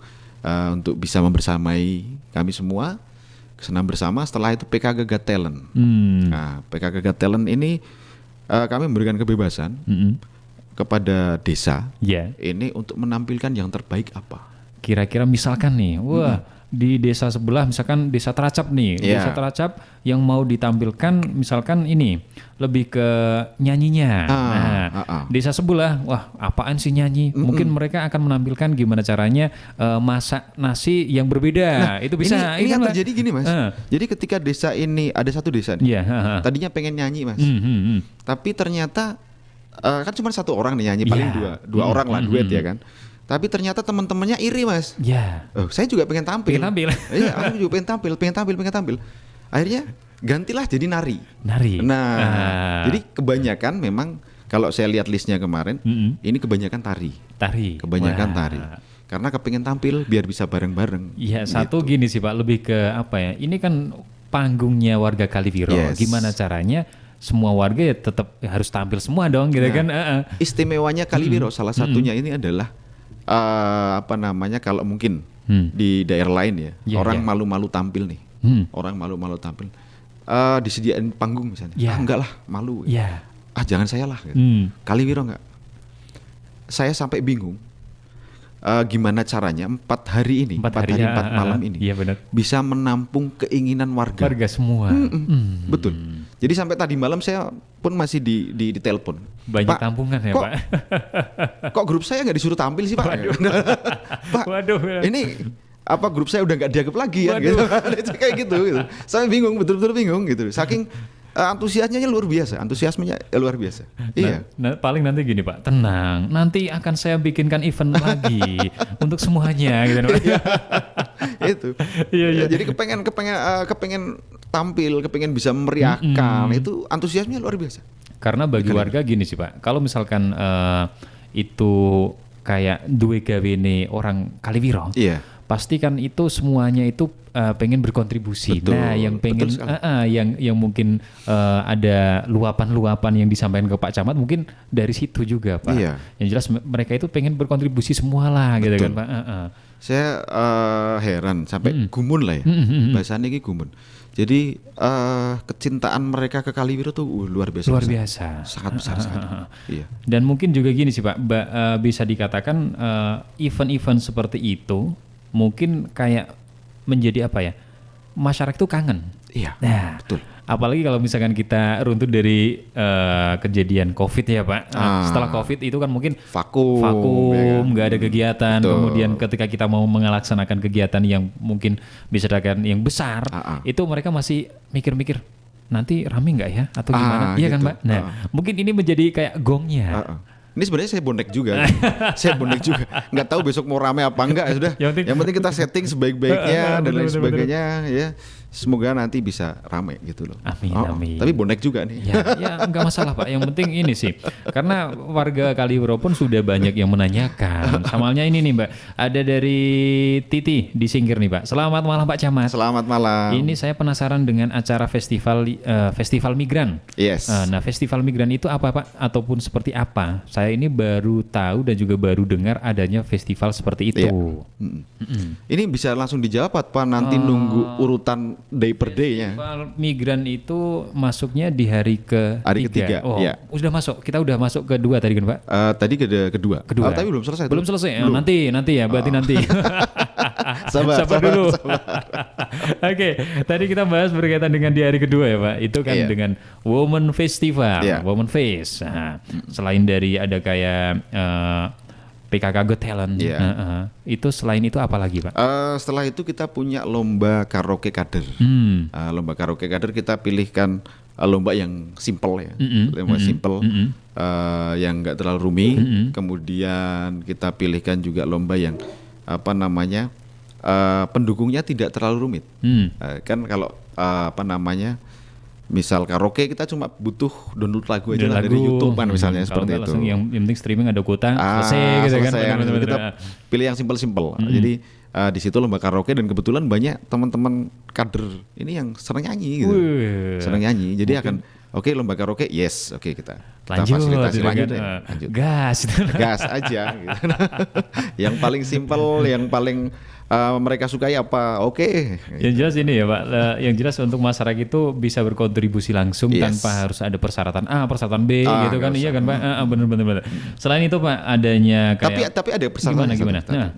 B: untuk bisa membersamai kami semua senam bersama. Setelah itu PKK Got Talent. Nah, PKK Got Talent ini kami memberikan kebebasan kepada desa ini untuk menampilkan yang terbaik apa.
A: Kira-kira misalkan nih, di desa sebelah misalkan desa Teracap nih, desa Teracap yang mau ditampilkan misalkan ini lebih ke nyanyinya. Desa sebelah, wah apaan sih nyanyi? Mungkin mereka akan menampilkan gimana caranya masak nasi yang berbeda. Itu bisa.
B: Ini yang terjadi gini Mas. Jadi ketika desa ini ada satu desa nih, tadinya pengen nyanyi Mas, tapi ternyata kan cuma satu orang nih nyanyi, paling dua orang lah duet ya kan. Tapi ternyata teman-temannya iri Mas. Saya juga pengen tampil. Iya, aku juga pengen tampil. Akhirnya gantilah jadi nari. Nah, jadi kebanyakan memang kalau saya lihat listnya kemarin, ini kebanyakan tari. Kebanyakan tari. Karena kepengen tampil biar bisa bareng-bareng.
A: Iya, satu gini sih Pak, lebih ke apa ya? Ini kan panggungnya warga Kaliwiro. Gimana caranya? Semua warga ya tetap harus tampil semua dong, gitu kan?
B: Istimewanya Kaliwiro salah satunya ini adalah kalau mungkin di daerah lain ya, orang malu-malu tampil nih, orang malu-malu tampil, disediain panggung misalnya, enggak lah, malu, jangan saya lah, gitu. Kaliwiro enggak, saya sampai bingung, gimana caranya 4 hari 4 malam ini bisa menampung keinginan warga
A: semua,
B: betul. Jadi sampai tadi malam saya pun masih di telepon.
A: Banyak
B: Pak,
A: tampungan ya
B: kok,
A: Pak.
B: Kok grup saya nggak disuruh tampil sih Pak?
A: Waduh.
B: Pak,
A: Waduh.
B: ini apa grup saya udah nggak dianggap lagi ya?
A: Waduh.
B: Gitu. Kayak gitu. Saya bingung, betul-betul bingung gitu. Saking antusiasnya luar biasa, antusiasmenya luar biasa. Iya.
A: Nah, paling nanti gini Pak, tenang, nanti akan saya bikinkan event lagi untuk semuanya gitu.
B: Itu.
A: Iya.
B: Jadi kepengen tampil, kepengen bisa meriahkan, itu antusiasnya luar biasa.
A: Karena bagi warga gini sih Pak, kalau misalkan itu kayak duwe gawene orang Kaliwiro,
B: Iya.
A: pasti kan itu semuanya itu pengen berkontribusi.
B: Betul,
A: Nah, yang pengen
B: betul sekali.
A: yang mungkin ada luapan-luapan yang disampaikan ke Pak Camat mungkin dari situ juga Pak.
B: Iya.
A: Yang jelas mereka itu pengen berkontribusi semua lah gitu kan Pak.
B: Saya heran sampai gumun lah ya. Bahasanya ini gumun. Jadi kecintaan mereka ke Kaliwiro tuh luar biasa.
A: Luar biasa.
B: Sangat besar sekali. Iya.
A: Dan mungkin juga gini sih Pak, bisa dikatakan event-event seperti itu mungkin kayak menjadi apa ya, masyarakat itu kangen.
B: Iya.
A: Nah,
B: betul.
A: Apalagi kalau misalkan kita runtut dari kejadian COVID ya Pak. Setelah COVID itu kan mungkin
B: Vakum, ya kan?
A: nggak ada kegiatan.
B: Betul.
A: Kemudian ketika kita mau melaksanakan kegiatan yang mungkin bisa dikatakan yang besar, itu mereka masih mikir-mikir nanti rame nggak ya atau gimana? Iya kan
B: gitu.
A: Pak. Nah, mungkin ini menjadi kayak gongnya.
B: Ini sebenarnya saya bonek juga. Saya bonek juga. Nggak tahu besok mau rame apa enggak ya sudah. Yang penting kita setting sebaik-baiknya dan lain sebagainya ya. Semoga nanti bisa rame gitu loh.
A: Amin, amin.
B: Tapi bonek juga nih.
A: Ya enggak masalah Pak. Yang penting ini sih. Karena warga Kaliwiro pun sudah banyak yang menanyakan. Samalnya ini nih Mbak. Ada dari Titi di Singkir nih Pak. Selamat malam Pak Camat.
B: Selamat malam.
A: Ini saya penasaran dengan acara festival migran.
B: Yes.
A: Nah, festival migran itu apa Pak? Ataupun seperti apa? Saya ini baru tahu dan juga baru dengar adanya festival seperti itu.
B: Ini bisa langsung dijawab apa nanti nunggu urutan day per day-nya?
A: Festival migran itu masuknya di hari
B: ketiga.
A: Oh,
B: ya.
A: Sudah masuk. Kita udah masuk kedua tadi kan Pak?
B: Tadi kedua.
A: Kedua.
B: Tapi belum selesai.
A: Belum selesai. Nanti ya, berarti nanti.
B: Sabar
A: dulu. Oke, tadi kita bahas berkaitan dengan di hari kedua ya Pak. Itu kan dengan Women Festival, Women Fest. Nah, selain dari ada kayak PKK Got Talent, itu selain itu apa lagi Pak?
B: Setelah itu kita punya lomba karaoke kader. Lomba karaoke kader kita pilihkan lomba yang simple ya, lomba simple, yang nggak terlalu rumit. Kemudian kita pilihkan juga lomba yang apa namanya pendukungnya tidak terlalu rumit. Kan kalau apa namanya misal karaoke kita cuma butuh download lagu aja lah dari YouTube kan misalnya seperti itu.
A: Langsung yang penting streaming ada kuota selesai gitu kan.
B: Kita pilih yang simple-simple. Jadi di situ lomba karaoke dan kebetulan banyak teman-teman kader ini yang senang nyanyi gitu. Senang nyanyi. Jadi oke lomba karaoke oke kita
A: lanjut,
B: fasilitasi
A: lanjut.
B: Gas aja gitu. Yang paling simple, yang paling mereka sukai apa? Oke.
A: Yang jelas ini ya Pak, yang jelas untuk masyarakat itu bisa berkontribusi langsung tanpa harus ada persyaratan A, persyaratan B gitu kan. Iya kan Pak? Bener. Selain itu Pak, adanya kayak
B: tapi ada persyaratan
A: gimana? Nah.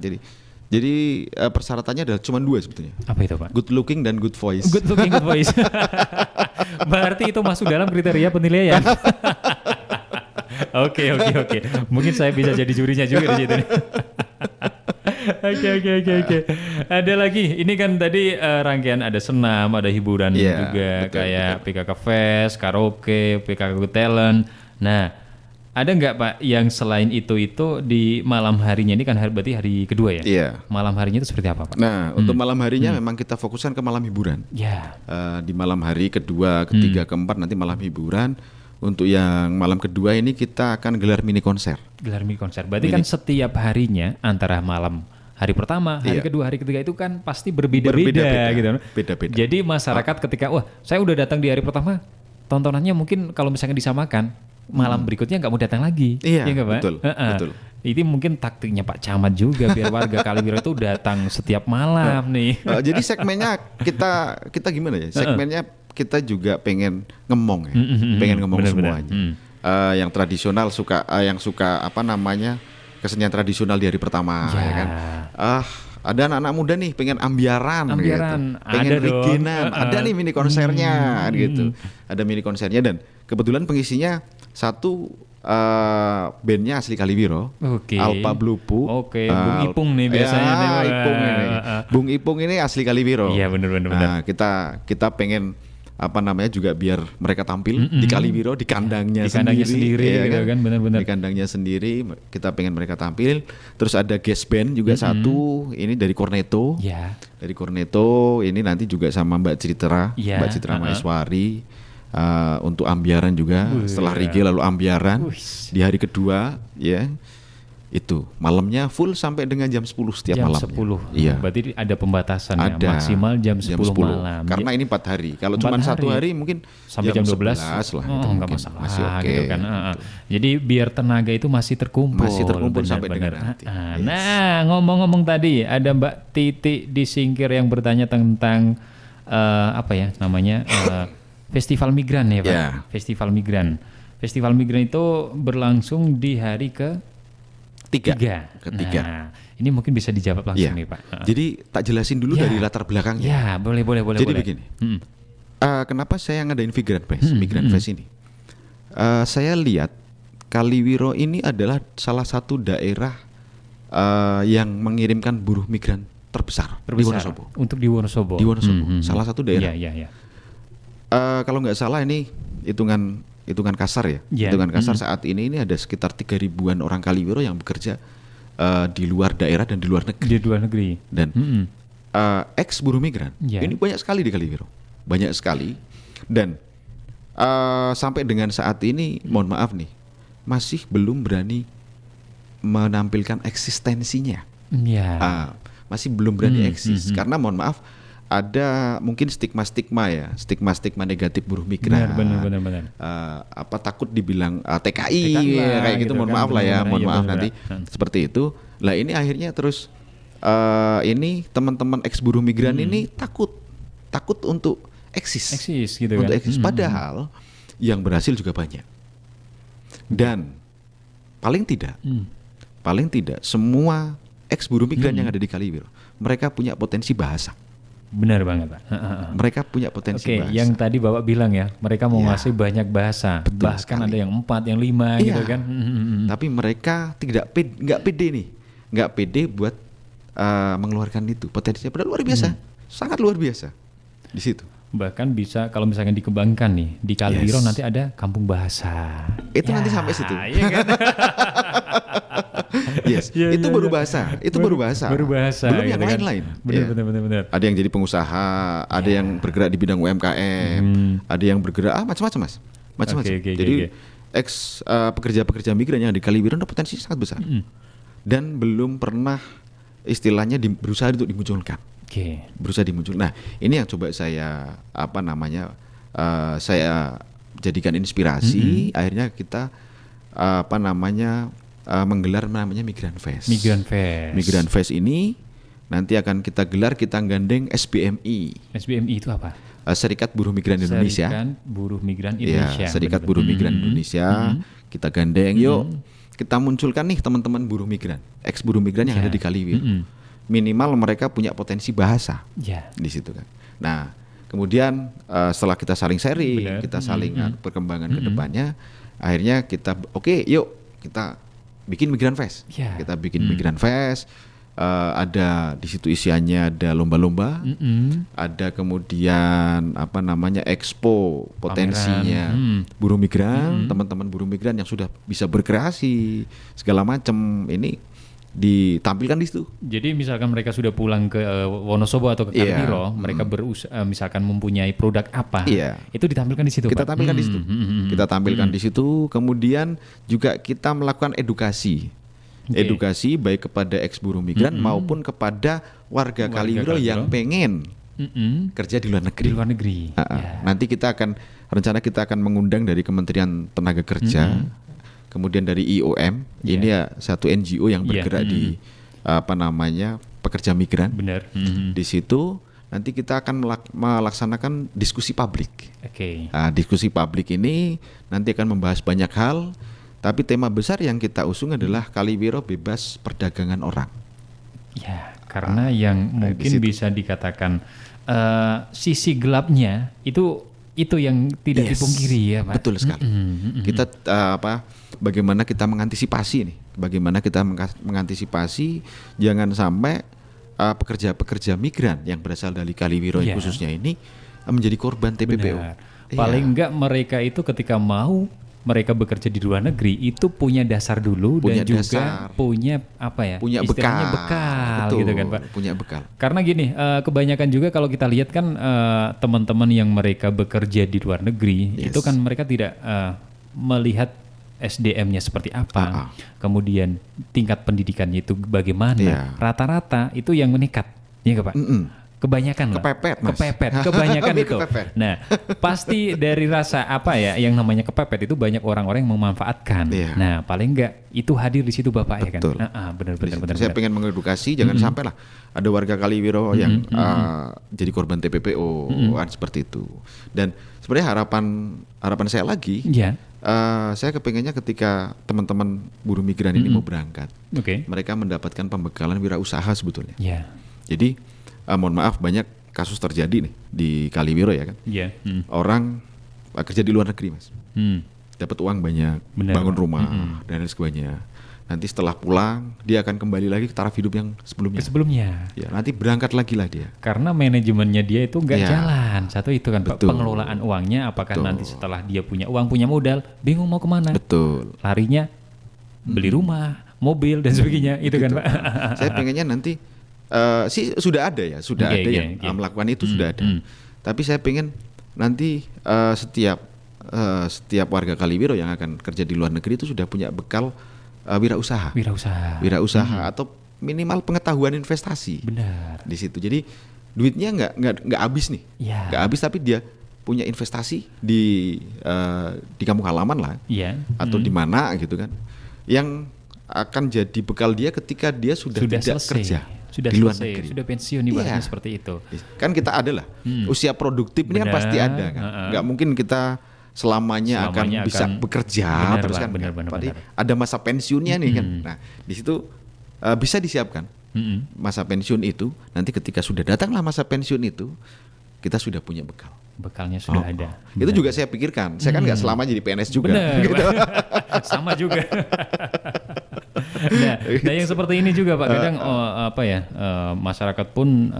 B: Jadi persyaratannya adalah cuma 2 sebetulnya.
A: Apa itu Pak?
B: Good looking dan good voice.
A: Good looking, good voice. Berarti itu masuk dalam kriteria penilaian. Oke. Mungkin saya bisa jadi jurinya juga di situ. Oke. Ada lagi, ini kan tadi rangkaian ada senam, ada hiburan juga, betul, kayak PKK Fest, karaoke, PKK Got Talent. Nah, ada nggak Pak yang selain itu di malam harinya, ini kan berarti hari kedua ya?
B: Iya.
A: Malam harinya itu seperti apa Pak?
B: Nah, untuk malam harinya memang kita fokuskan ke malam hiburan.
A: Ya.
B: Di malam hari kedua, ketiga, keempat nanti malam hiburan. Untuk yang malam kedua ini kita akan gelar mini konser.
A: Berarti kan setiap harinya antara malam hari pertama, hari kedua, hari ketiga itu kan pasti berbeda-beda gitu.
B: Beda-beda.
A: Jadi masyarakat ketika saya udah datang di hari pertama, tontonannya mungkin kalau misalnya disamakan, malam berikutnya nggak mau datang lagi.
B: Iya,
A: ya Pak?
B: Betul.
A: Ini mungkin taktiknya Pak Camat juga biar warga Kaliwiro itu datang setiap malam nih.
B: Jadi segmennya kita gimana ya? Segmennya kita juga pengen ngemong ya, pengen ngomong semuanya. Yang tradisional yang suka apa namanya kesenian tradisional di hari pertama, ya kan. ada anak-anak muda nih pengen ambiaran gitu. Pengen
A: ada
B: Regenan, ada nih mini konsernya gitu. Ada mini konsernya dan kebetulan pengisinya satu bandnya asli Kaliwiro, Alpa Blupu.
A: Bung Ipung nih biasanya.
B: Ipung ini. Bung Ipung ini asli Kaliwiro.
A: Iya benar.
B: Nah, kita pengen juga biar mereka tampil di Kaliwiro, di kandangnya sendiri ya
A: gitu kan, benar-benar.
B: Di kandangnya sendiri kita pengen mereka tampil. Terus ada guest band juga satu, ini dari Cornetto. Dari Cornetto ini nanti juga sama Mbak Citra, Mbak Citra Maeswari. Untuk ambiaran juga, setelah Rige lalu ambiaran di hari kedua ya. Itu malamnya full sampai dengan jam 10 setiap malam.
A: Jam 10. Iya. Berarti ada pembatasan ya, maksimal jam 10 malam.
B: Karena ini 4 hari. Kalau cuma 1 hari mungkin
A: sampai jam 12
B: lah.
A: Enggak masalah. Masih oke gitu kan. Jadi biar tenaga itu masih terkumpul.
B: Sampai dengan nanti.
A: Nah, ngomong-ngomong tadi ada Mbak Titi di Singkir yang bertanya tentang Festival Migran ya Pak. Festival Migran. Festival Migran itu berlangsung di hari ketiga.
B: Nah,
A: ini mungkin bisa dijawab langsung nih Pak.
B: Jadi tak jelasin dulu dari latar belakangnya.
A: Ya, boleh.
B: Jadi begini. Kenapa saya ngadain Migran Fest ini? Saya lihat Kaliwiro ini adalah salah satu daerah yang mengirimkan buruh migran terbesar di Wonosobo.
A: Untuk di Wonosobo.
B: Salah satu daerah.
A: Iya.
B: Kalau nggak salah ini hitungan kasar ya. Hitungan kasar saat ini ada sekitar 3.000-an orang Kaliwiro yang bekerja di luar daerah dan di luar negeri. Dan ex buruh migran ini banyak sekali di Kaliwiro, banyak sekali. Dan sampai dengan saat ini, mohon maaf nih, masih belum berani menampilkan eksistensinya. Masih belum berani eksis karena mohon maaf, ada mungkin stigma negatif buruh migran.
A: Benar.
B: Takut dibilang TKI kayak gitu, mohon maaf lah ya, mohon maaf nanti seperti itu. Lah ini akhirnya terus ini teman-teman ex buruh migran ini takut untuk eksis gitu kan. Untuk eksis, padahal yang berhasil juga banyak. Dan paling tidak semua ex buruh migran yang ada di Kaliwiro, mereka punya potensi bahasa.
A: Benar banget Pak.
B: Mereka punya potensi bahasa.
A: Yang tadi Bapak bilang ya, mereka mau ngasih banyak bahasa.
B: Betul
A: bahkan
B: sekali.
A: Ada yang 4, yang 5 gitu kan.
B: Tapi mereka nggak pede buat mengeluarkan itu. Potensinya padahal luar biasa, sangat luar biasa di situ.
A: Bahkan bisa kalau misalnya dikembangkan nih di Kaliwiro nanti ada kampung bahasa.
B: Itu nanti sampai situ. Iya kan? Itu baru bahasa. Belum yang lain-lain.
A: Benar.
B: Ada yang jadi pengusaha, ada yang bergerak di bidang UMKM, ada yang bergerak macam-macam Mas. Macam-macam. Jadi pekerja-pekerja migran yang di Kaliwiro ada potensi sangat besar. Dan belum pernah istilahnya berusaha untuk dimunculkan. Berusaha dimunculkan. Nah, ini yang coba saya saya jadikan inspirasi. Akhirnya kita menggelar namanya Migran Fest. Migran Fest ini nanti akan kita gelar, kita gandeng SBMI.
A: SBMI itu apa?
B: Serikat Buruh Migran Indonesia. Serikat Buruh Migran Indonesia. Kita gandeng, yuk kita munculkan nih teman-teman buruh migran, ex buruh migran yang ada di Kaliwiro. Minimal mereka punya potensi bahasa di situ kan. Nah, kemudian setelah kita saling sharing, kita saling perkembangan ke depannya, akhirnya kita yuk kita bikin Migran Fest. Kita bikin Migran Fest. Ada di situ isiannya ada lomba-lomba, ada kemudian expo potensinya buruh migran, teman-teman buruh migran yang sudah bisa berkreasi segala macam ini ditampilkan di situ.
A: Jadi misalkan mereka sudah pulang ke Wonosobo atau ke Kaliwiro, mereka misalkan mempunyai produk apa, itu ditampilkan di situ.
B: Kita tampilkan di situ. Kita tampilkan di situ. Kemudian juga kita melakukan edukasi baik kepada ex buruh migran maupun kepada warga Kaliwiro yang pengen kerja di luar negeri. Nanti rencana kita akan mengundang dari Kementerian Tenaga Kerja, kemudian dari IOM, ini satu NGO yang bergerak di pekerja migran.
A: Benar.
B: Di situ nanti kita akan melaksanakan diskusi publik. Diskusi publik ini nanti akan membahas banyak hal. Tapi tema besar yang kita usung adalah Kaliwiro bebas perdagangan orang.
A: Karena yang mungkin bisa dikatakan sisi gelapnya itu yang tidak dipungkiri ya Pak.
B: Betul sekali. Kita bagaimana kita mengantisipasi nih? Bagaimana kita mengantisipasi jangan sampai pekerja-pekerja migran yang berasal dari Kaliwiro khususnya ini menjadi korban TPPO.
A: Paling enggak mereka itu ketika mau mereka bekerja di luar negeri itu punya dasar dulu dan juga punya
B: punya
A: bekal
B: betul,
A: gitu kan Pak.
B: Punya bekal.
A: Karena gini, kebanyakan juga kalau kita lihat kan teman-teman yang mereka bekerja di luar negeri itu kan mereka tidak melihat SDM-nya seperti apa, kemudian tingkat pendidikannya itu bagaimana, rata-rata itu yang menekat, ya nggak Pak? Kebanyakan
B: kepepet,
A: lah. Kepepet, kebanyakan itu. Nah, pasti dari rasa yang namanya kepepet itu banyak orang-orang yang memanfaatkan. Nah, paling enggak itu hadir di situ Bapak.
B: Betul.
A: Ya kan? Benar.
B: Saya pengen mengedukasi, jangan sampai lah ada warga Kaliwiro yang jadi korban TPPO kan seperti itu. Dan sebenarnya harapan saya lagi, saya kepengennya ketika teman-teman buruh migran ini mau berangkat, mereka mendapatkan pembekalan wirausaha sebetulnya. Jadi mohon maaf banyak kasus terjadi nih di Kaliwiro ya kan. Orang kerja di luar negeri Mas, dapat uang banyak, bangun rumah dan lain sebagainya. Nanti setelah pulang dia akan kembali lagi ke taraf hidup yang sebelumnya. Ya, nanti berangkat lagi lah dia.
A: Karena manajemennya dia itu nggak jalan. Satu itu kan Pak, pengelolaan uangnya. Apakah nanti setelah dia punya uang, punya modal, bingung mau kemana? Larinya beli rumah, mobil dan sebagainya. Itu kan Pak.
B: Saya pengennya nanti sudah ada yang melakukan itu sudah ada. Tapi saya pengen nanti setiap warga Kaliwiro yang akan kerja di luar negeri itu sudah punya bekal wirausaha atau minimal pengetahuan investasi.
A: Benar.
B: Di situ. Jadi duitnya nggak habis nih. Nggak habis tapi dia punya investasi di kampung halaman lah. Atau di mana gitu kan. Yang akan jadi bekal dia ketika dia sudah tidak selesai kerja.
A: Sudah
B: di luar
A: selesai,
B: negeri.
A: Sudah pensiun ibaratnya seperti itu.
B: Kan kita ada lah, usia produktif ini kan pasti ada kan. Nggak mungkin kita selamanya akan bisa bekerja terus kan. Benar. Ada masa pensiunnya nih kan. Nah di situ bisa disiapkan masa pensiun itu. Nanti ketika sudah datanglah masa pensiun itu, kita sudah punya bekal.
A: Bekalnya sudah ada.
B: Itu juga saya pikirkan. Saya kan nggak selama jadi PNS juga.
A: Gitu. Sama juga. Nah yang seperti ini juga Pak, kadang masyarakat pun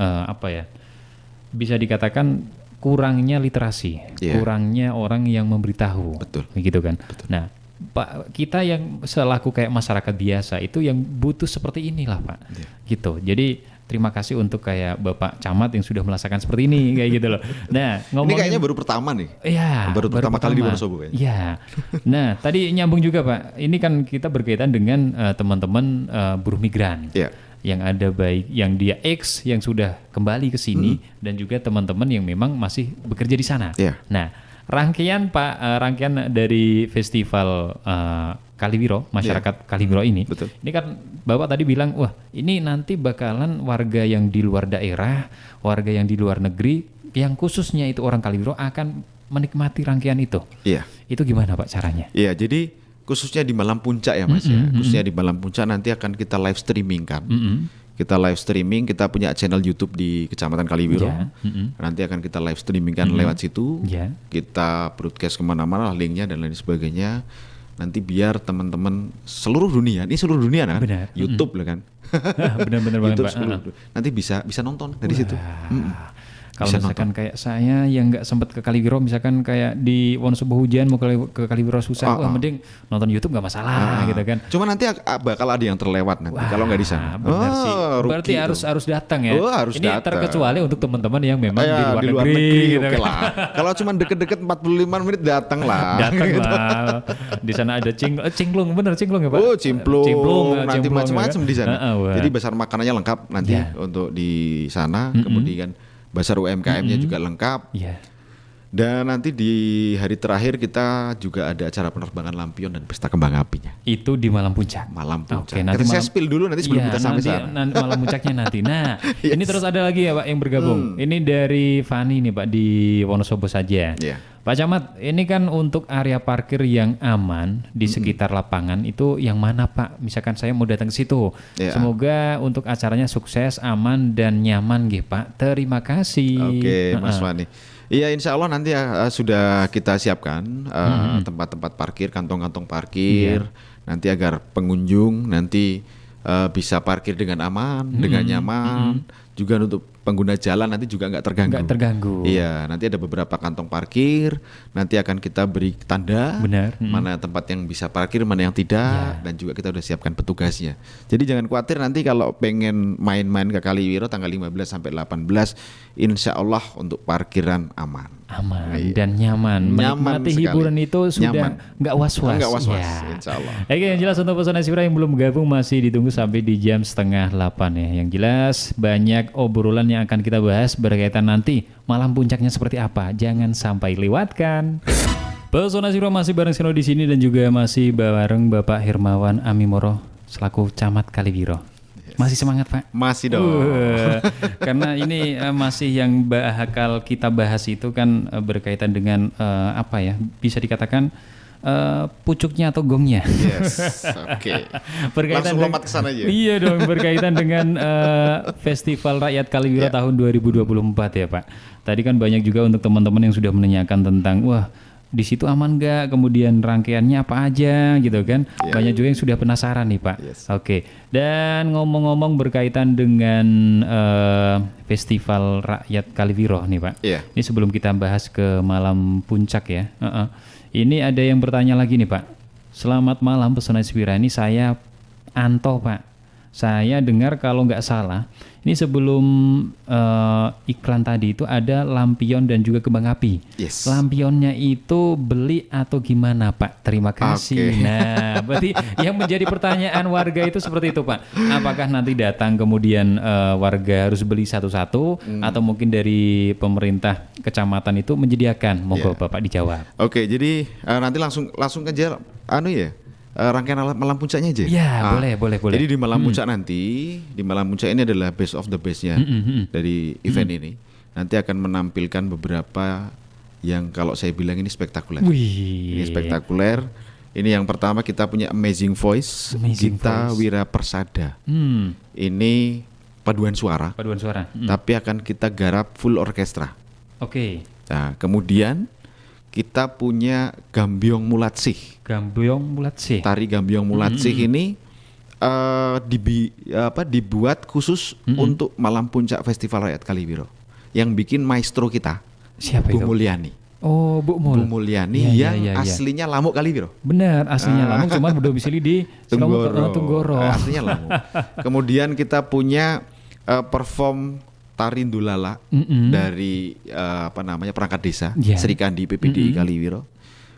A: bisa dikatakan kurangnya literasi, kurangnya orang yang memberitahu.
B: Betul.
A: Gitu kan. Betul. Nah Pak, kita yang selaku kayak masyarakat biasa itu yang butuh seperti inilah Pak. Gitu. Jadi terima kasih untuk kayak Bapak Camat yang sudah merasakan seperti ini kayak gitu loh. Nah,
B: ini kayaknya baru pertama nih.
A: Iya,
B: baru pertama kali di Wonosobo kayaknya.
A: Iya. Nah, tadi nyambung juga Pak. Ini kan kita berkaitan dengan teman-teman buruh migran. Yang ada baik yang dia yang sudah kembali ke sini dan juga teman-teman yang memang masih bekerja di sana. Nah, rangkaian dari festival Kaliwiro, masyarakat Kaliwiro ini. Ini kan Bapak tadi bilang, wah ini nanti bakalan warga yang di luar daerah, warga yang di luar negeri, yang khususnya itu orang Kaliwiro akan menikmati rangkaian itu. Itu gimana Pak caranya?
B: Jadi khususnya di malam puncak ya Mas khususnya di malam puncak nanti akan kita live streaming kan. Kita live streaming, kita punya channel YouTube di Kecamatan Kaliwiro. Nanti akan kita live streaming kan lewat situ. Kita broadcast kemana-mana linknya dan lain sebagainya. Nanti biar teman-teman seluruh dunia, ini seluruh dunia kan, YouTube lah kan.
A: Benar-benar banget Pak.
B: Nanti bisa nonton dari situ.
A: Kalau misalkan kayak saya yang nggak sempat ke Kaliwiro, misalkan kayak di Wonosobo hujan mau ke Kaliwiro susah, wah mending nonton YouTube nggak masalah gitu kan.
B: Cuma nanti bakal ada yang terlewat nanti kalau nggak di sana.
A: Benar sih. Berarti harus datang ya.
B: Harus
A: ini
B: datang.
A: Terkecuali untuk teman-teman yang memang di luar negeri gitu
B: kan. Kalau cuma deket-deket 45 menit datang lah.
A: Di sana ada cinglung, bener cinglung ya Pak?
B: Cimplung. Nanti macam-macam di sana. Jadi bazar makanannya lengkap nanti untuk di sana. Kemudian bazar UMKM-nya juga lengkap. Dan nanti di hari terakhir kita juga ada acara penerbangan lampion dan pesta kembang apinya.
A: Itu di malam puncak.
B: Oke, nanti saya spill dulu nanti sebelum kita sampai sana.
A: Nanti malam puncaknya nanti. Nah, ini terus ada lagi ya Pak yang bergabung. Ini dari Fani nih Pak di Wonosobo saja. Pak Camat, ini kan untuk area parkir yang aman di sekitar lapangan itu yang mana Pak? Misalkan saya mau datang ke situ.
B: Ya.
A: Semoga untuk acaranya sukses, aman dan nyaman nggih Pak. Terima kasih.
B: Oke, Mas Wani. Iya, insya Allah nanti sudah kita siapkan tempat-tempat parkir, kantong-kantong parkir, nanti agar pengunjung nanti bisa parkir dengan aman, dengan nyaman. Juga untuk pengguna jalan nanti juga nggak terganggu.
A: Nggak terganggu.
B: Iya, nanti ada beberapa kantong parkir, nanti akan kita beri tanda mana tempat yang bisa parkir, mana yang tidak, dan juga kita udah siapkan petugasnya. Jadi jangan khawatir nanti kalau pengen main-main ke Kaliwiro tanggal 15 sampai 18, insya Allah untuk parkiran aman.
A: Aman dan nyaman. Menikmati hiburan itu sudah nggak was-was.
B: Nggak was-was,
A: ya.
B: insya Allah.
A: Oke, yang jelas untuk Pesona Sipira yang belum bergabung masih ditunggu sampai di jam 7:30 ya. Yang jelas banyak obrolan yang akan kita bahas berkaitan nanti malam puncaknya seperti apa. Jangan sampai lewatkan. Pesona Sipira masih bareng Sino di sini dan juga masih bareng Bapak Hermawan Amimoro selaku Camat Kaliwiro. Masih semangat Pak?
B: Masih dong.
A: Karena ini masih yang bakal kita bahas itu kan berkaitan dengan apa ya? Bisa dikatakan pucuknya atau gongnya.
B: Yes, oke. Langsung lompat ke sana aja.
A: Iya dong, berkaitan dengan Festival Rakyat Kaliwiro tahun 2024 ya Pak. Tadi kan banyak juga untuk teman-teman yang sudah menanyakan tentang wah di situ aman nggak, kemudian rangkaiannya apa aja gitu kan. Banyak juga yang sudah penasaran nih Pak. Oke. Dan ngomong-ngomong berkaitan dengan Festival Rakyat Kaliwiro nih Pak. Ini sebelum kita bahas ke malam puncak ya. Ini ada yang bertanya lagi nih Pak. Selamat malam Pesona Sipira, ini saya Anto Pak. Saya dengar kalau nggak salah, ini sebelum iklan tadi itu ada lampion dan juga kembang api. Lampionnya itu beli atau gimana Pak? Terima kasih. Nah, berarti yang menjadi pertanyaan warga itu seperti itu Pak. Apakah nanti datang kemudian warga harus beli satu-satu atau mungkin dari pemerintah kecamatan itu menyediakan? Monggo Bapak dijawab.
B: Oke, jadi nanti langsung aja rangkaian malam puncaknya aja.
A: Ya, boleh.
B: Jadi di malam puncak nanti, di malam puncak ini adalah best of the bestnya dari event ini. Nanti akan menampilkan beberapa yang kalau saya bilang ini spektakuler. Ini spektakuler. Ini yang pertama kita punya Amazing Voice, Gita Wira Persada. Ini paduan suara. Tapi akan kita garap full orkestra.
A: Oke.
B: Nah, kemudian kita punya Gambyong Mulatsih. Tari Gambyong Mulatsih ini dibuat khusus untuk malam puncak Festival Rakyat Kaliwiro. Yang bikin maestro kita,
A: siapa
B: Bu
A: itu?
B: Mulyani.
A: Oh, Bu
B: Mulyani yang aslinya Lamuk Kaliwiro.
A: Benar, aslinya Lamuk, cuma berdomisili di Tunggoro.
B: Aslinya Lamuk. Kemudian kita punya perform Tari Ndulala dari perangkat desa Sri Kandi PPDI Kaliwiro.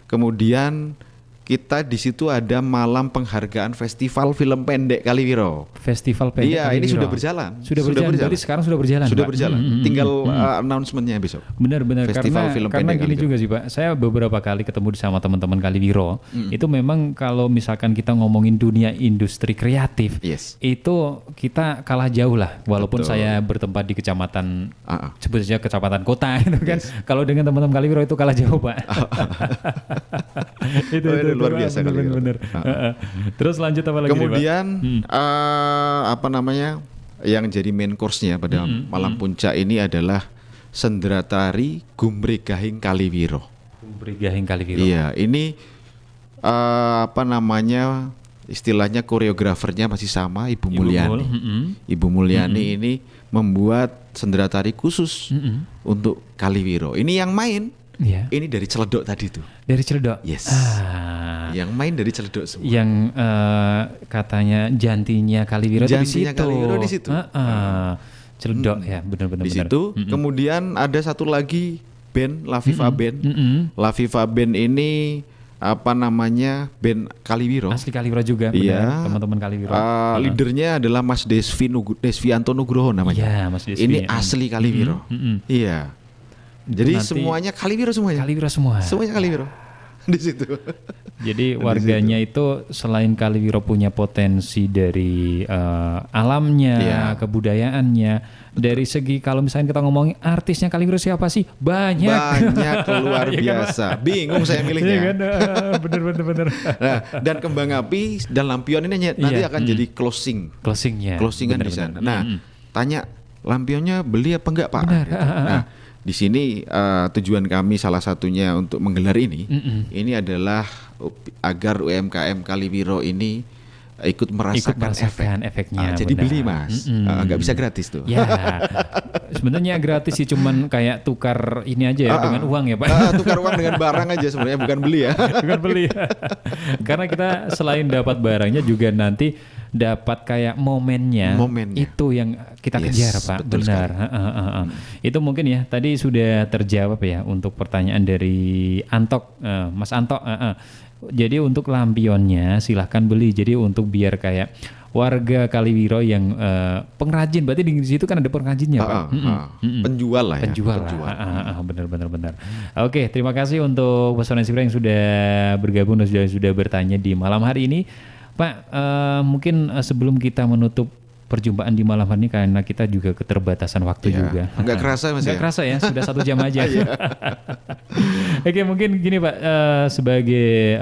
B: Kemudian kita di situ ada malam penghargaan Festival Film Pendek Kaliwiro.
A: Festival Pendek.
B: Iya, ini sudah berjalan. Sudah berjalan.
A: Berarti sekarang sudah berjalan.
B: Sudah berjalan. Tinggal announcement-nya besok.
A: Benar.
B: Festival Film
A: karena
B: Pendek
A: gini juga sih Pak. Saya beberapa kali ketemu sama teman-teman Kaliwiro. Itu memang kalau misalkan kita ngomongin dunia industri kreatif, itu kita kalah jauh lah. Walaupun saya bertempat di kecamatan, sebut saja kecamatan kota, gitu kan. Kalau dengan teman-teman Kaliwiro itu kalah jauh Pak. itu
B: luar biasa
A: bener. Terus lanjut apa lagi?
B: Kemudian yang jadi main course-nya pada malam puncak ini adalah Sendratari Gumregahing Kaliwiro. Iya, ini istilahnya koreografernya masih sama Ibu Mulyani. Ibu Mulyani ini membuat Sendratari khusus untuk Kaliwiro. Ini yang main. Ini dari Celedok tadi tuh.
A: Dari Celedok?
B: Yes. Yang main dari Celedok semua.
A: Yang katanya jantinya Kaliwiro di situ.
B: Kaliwiro di situ.
A: Celedok ya, benar-benar.
B: Di situ. Kemudian ada satu lagi band, Laviva Band. Laviva Band ini band Kaliwiro.
A: Asli Kaliwiro juga, benar. Teman-teman Kaliwiro.
B: Leadernya adalah Mas Desvianto Nugroho namanya.
A: Iya, Mas Desvi.
B: Ini asli Kaliwiro. Iya. Jadi semuanya Kaliwiro semuanya.
A: Kaliwiro semua.
B: Semuanya Kaliwiro. di situ.
A: Jadi warganya itu selain Kaliwiro punya potensi dari alamnya, kebudayaannya, dari segi kalau misalnya kita ngomongin artisnya Kaliwiro siapa sih? Banyak
B: luar biasa. Bingung saya milihnya.
A: Iya kan? Bener.
B: Nah, dan kembang api dan lampion ini nanti akan jadi closingan di sana. Nah, tanya lampionnya beli apa enggak Pak? Gitu. Nah, di sini tujuan kami salah satunya untuk menggelar ini adalah agar UMKM Kaliwiro ini ikut merasakan
A: efeknya.
B: Jadi beli Mas, nggak bisa gratis tuh.
A: Ya, sebenarnya gratis sih, cuman kayak tukar ini aja ya dengan uang ya Pak.
B: Tukar uang dengan barang aja sebenarnya, bukan beli ya.
A: Bukan beli. Karena kita selain dapat barangnya juga nanti dapat kayak momennya. Itu yang kita kejar Pak. Benar. Itu mungkin ya tadi sudah terjawab ya untuk pertanyaan dari Antok, Mas Antok. Jadi untuk lampionnya silahkan beli. Jadi untuk biar kayak warga Kaliwiro yang pengrajin, berarti di situ kan ada pengrajinnya Pak.
B: Penjual lah ya.
A: Penjual. Benar. Oke, terima kasih untuk Pesona Inspirasi yang sudah bergabung dan sudah bertanya di malam hari ini. Pak, mungkin sebelum kita menutup perjumpaan di malam hari ini karena kita juga keterbatasan waktu juga.
B: Enggak kerasa Mas ya?
A: Enggak kerasa ya, sudah 1 jam aja. Oke, mungkin gini Pak, sebagai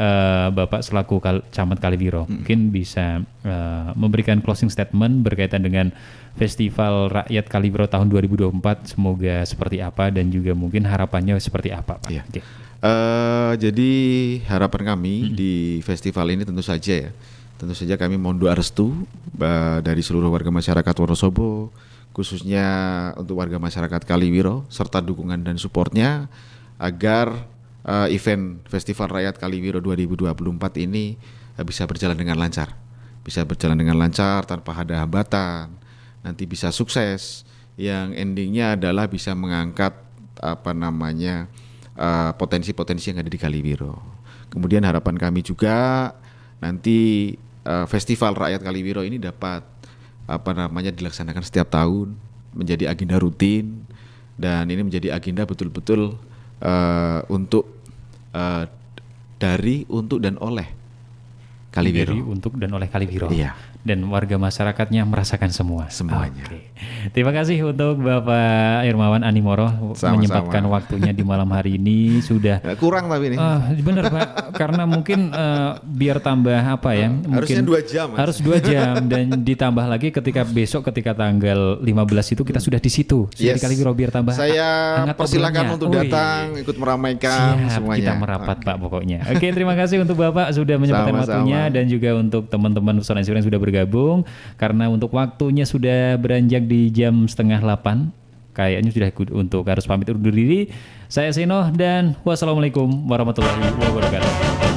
A: Bapak selaku Camat Kaliwiro, mungkin bisa memberikan closing statement berkaitan dengan Festival Rakyat Kaliwiro tahun 2024. Semoga seperti apa dan juga mungkin harapannya seperti apa Pak?
B: Iya. Jadi harapan kami di festival ini tentu saja kami mohon doa restu dari seluruh warga masyarakat Wonosobo, khususnya untuk warga masyarakat Kaliwiro, serta dukungan dan supportnya agar event Festival Rakyat Kaliwiro 2024 ini bisa berjalan dengan lancar, tanpa ada hambatan, nanti bisa sukses, yang endingnya adalah bisa mengangkat potensi-potensi yang ada di Kaliwiro. Kemudian harapan kami juga nanti Festival Rakyat Kaliwiro ini dapat dilaksanakan setiap tahun, menjadi agenda rutin, dan ini menjadi agenda betul-betul untuk dari, untuk, dan oleh Kaliwiro.
A: Dari, untuk, dan oleh Kaliwiro.
B: Iya.
A: Dan warga masyarakatnya merasakan semuanya.
B: Oke.
A: Terima kasih untuk Bapak Irmawan Animoro menyempatkan waktunya di malam hari ini. Sudah
B: kurang tapi ini.
A: Benar Pak, karena mungkin biar tambah
B: harusnya
A: mungkin
B: 2 jam.
A: Harus 2 jam dan ditambah lagi ketika tanggal 15 itu kita sudah di situ. Di Kaliwiro, biar tambah
B: Saya persilakan untuk datang, ikut meramaikan semuanya.
A: Kita merapat Pak pokoknya. Oke, terima kasih untuk Bapak sudah menyempatkan waktunya, dan juga untuk teman-teman Pesona Inspirasi yang sudah bergabung, karena untuk waktunya sudah beranjak di jam 7:30. Kayaknya sudah untuk harus pamit undur diri. Saya Sino dan wassalamualaikum warahmatullahi wabarakatuh.